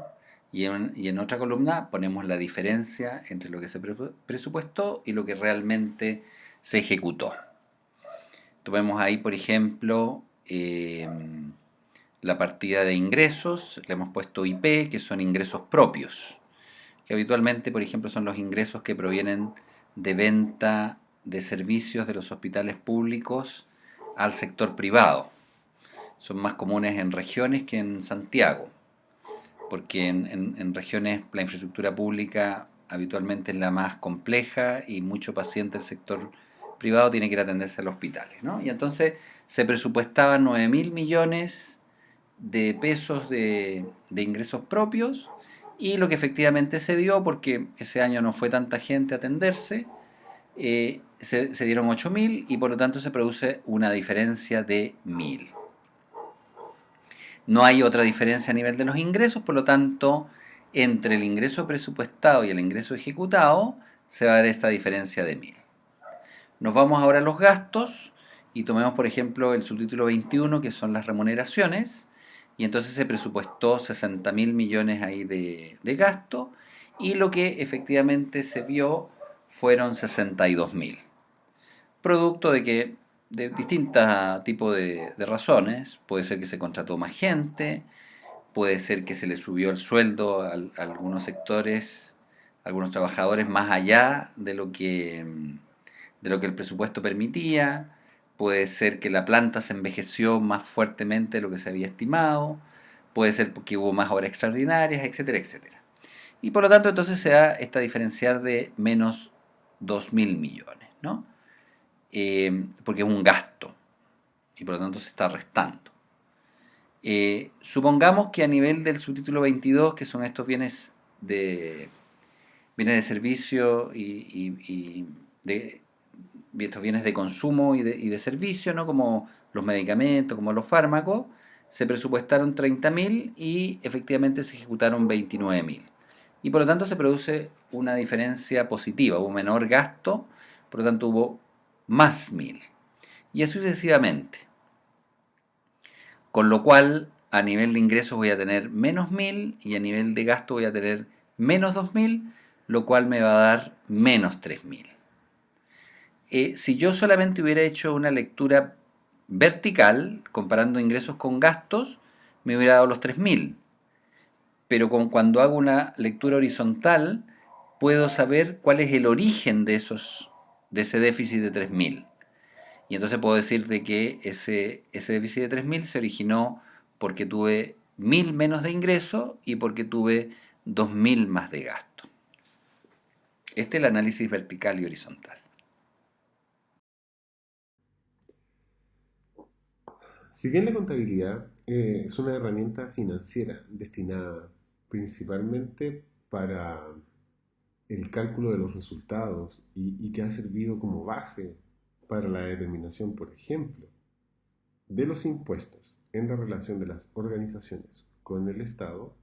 S1: Y en otra columna ponemos la diferencia entre lo que se presupuestó y lo que realmente se ejecutó. Tomemos ahí, por ejemplo, la partida de ingresos, le hemos puesto IP, que son ingresos propios, que habitualmente, por ejemplo, son los ingresos que provienen de venta de servicios de los hospitales públicos al sector privado. Son más comunes en regiones que en Santiago, porque en regiones la infraestructura pública habitualmente es la más compleja y mucho paciente del sector privado tiene que ir a atenderse a los hospitales, ¿no? Y entonces se presupuestaban 9.000 millones de pesos de ingresos propios, y lo que efectivamente se dio, porque ese año no fue tanta gente a atenderse, se dieron 8.000 y por lo tanto se produce una diferencia de 1.000. No hay otra diferencia a nivel de los ingresos, por lo tanto, entre el ingreso presupuestado y el ingreso ejecutado se va a dar esta diferencia de 1.000. Nos vamos ahora a los gastos y tomemos por ejemplo el subtítulo 21, que son las remuneraciones, y entonces se presupuestó 60.000 millones ahí de gasto, y lo que efectivamente se vio fueron 62.000, producto de que de distintos tipos de razones. Puede ser que se contrató más gente, puede ser que se le subió el sueldo a algunos sectores, a algunos trabajadores más allá de lo que el presupuesto permitía, puede ser que la planta se envejeció más fuertemente de lo que se había estimado, puede ser porque hubo más obras extraordinarias, etcétera, etcétera. Y por lo tanto entonces se da esta diferencial de menos 2.000 millones, ¿no? Porque es un gasto y por lo tanto se está restando. Supongamos que a nivel del subtítulo 22, que son estos bienes de servicio y estos bienes de consumo y de servicio, ¿no? Como los medicamentos, como los fármacos, se presupuestaron 30.000 y efectivamente se ejecutaron 29.000. Y por lo tanto se produce una diferencia positiva, hubo menor gasto, por lo tanto hubo más 1.000. Y así sucesivamente. Con lo cual, a nivel de ingresos voy a tener menos 1.000 y a nivel de gasto voy a tener menos 2.000, lo cual me va a dar menos 3.000. Si yo solamente hubiera hecho una lectura vertical, comparando ingresos con gastos, me hubiera dado los 3.000. Pero cuando hago una lectura horizontal, puedo saber cuál es el origen de ese déficit de 3.000. Y entonces puedo decir de que ese déficit de 3.000 se originó porque tuve 1.000 menos de ingreso y porque tuve 2.000 más de gasto. Este es el análisis vertical y horizontal.
S2: Si bien la contabilidad es una herramienta financiera destinada principalmente para el cálculo de los resultados y que ha servido como base para la determinación, por ejemplo, de los impuestos en la relación de las organizaciones con el Estado,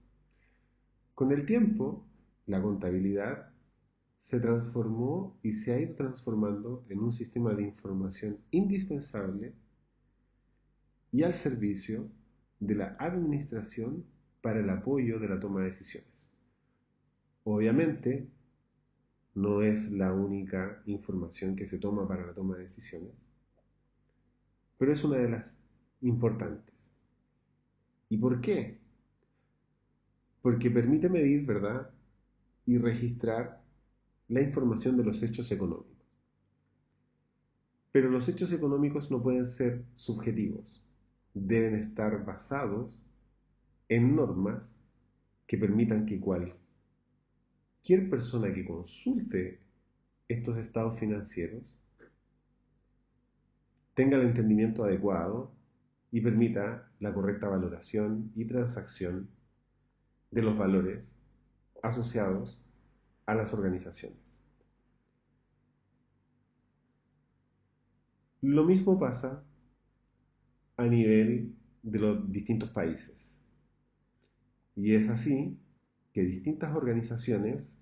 S2: con el tiempo la contabilidad se transformó y se ha ido transformando en un sistema de información indispensable y al servicio de la administración para el apoyo de la toma de decisiones. Obviamente, no es la única información que se toma para la toma de decisiones, pero es una de las importantes. ¿Y por qué? Porque permite medir, ¿verdad?, y registrar la información de los hechos económicos. Pero los hechos económicos no pueden ser subjetivos, deben estar basados en normas que permitan que cualquier persona que consulte estos estados financieros tenga el entendimiento adecuado y permita la correcta valoración y transacción de los valores asociados a las organizaciones. Lo mismo pasa a nivel de los distintos países. Y es así que distintas organizaciones,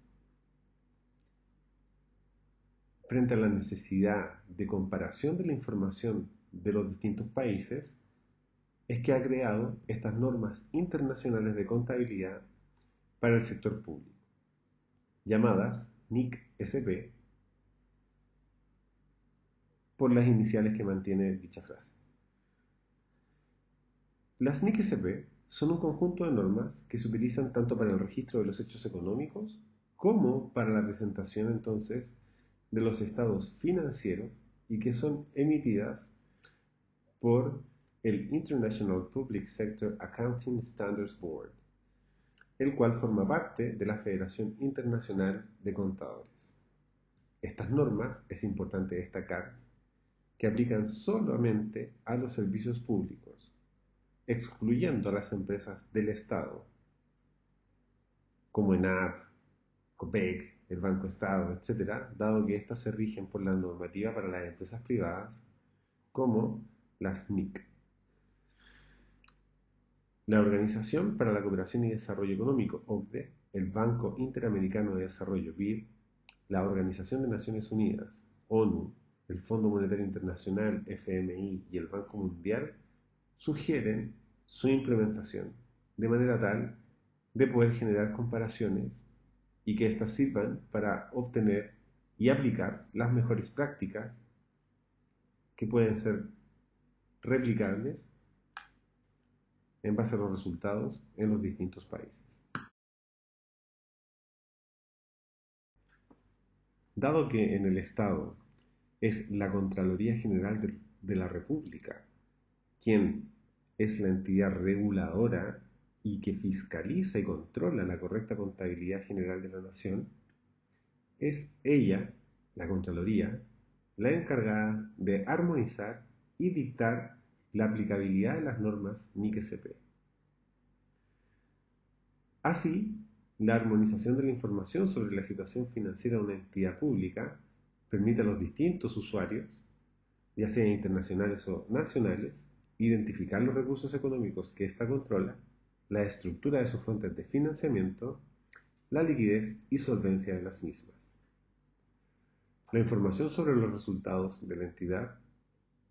S2: frente a la necesidad de comparación de la información de los distintos países, es que ha creado estas normas internacionales de contabilidad para el sector público, llamadas NIC-SP, por las iniciales que mantiene dicha frase. Las NIC-SP son un conjunto de normas que se utilizan tanto para el registro de los hechos económicos como para la presentación entonces de los estados financieros y que son emitidas por el International Public Sector Accounting Standards Board, el cual forma parte de la Federación Internacional de Contadores. Estas normas, es importante destacar, que aplican solamente a los servicios públicos, excluyendo a las empresas del Estado, como ENAP, COPEC, el Banco Estado, etc., dado que éstas se rigen por la normativa para las empresas privadas, como las NIC. La Organización para la Cooperación y Desarrollo Económico, OCDE, el Banco Interamericano de Desarrollo, BID, la Organización de Naciones Unidas, ONU, el Fondo Monetario Internacional, FMI, y el Banco Mundial sugieren su implementación, de manera tal de poder generar comparaciones y que éstas sirvan para obtener y aplicar las mejores prácticas que pueden ser replicables en base a los resultados en los distintos países. Dado que en el Estado es la Contraloría General de la República quien es la entidad reguladora y que fiscaliza y controla la correcta contabilidad general de la nación, es ella, la Contraloría, la encargada de armonizar y dictar la aplicabilidad de las normas NIC-SP. Así, la armonización de la información sobre la situación financiera de una entidad pública permite a los distintos usuarios, ya sean internacionales o nacionales, identificar los recursos económicos que ésta controla, la estructura de sus fuentes de financiamiento, la liquidez y solvencia de las mismas. La información sobre los resultados de la entidad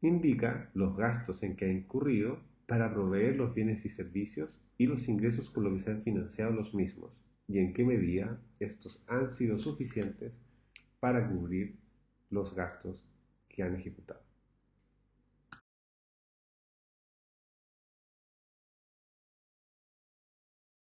S2: indica los gastos en que ha incurrido para proveer los bienes y servicios y los ingresos con los que se han financiado los mismos y en qué medida estos han sido suficientes para cubrir los gastos que han ejecutado.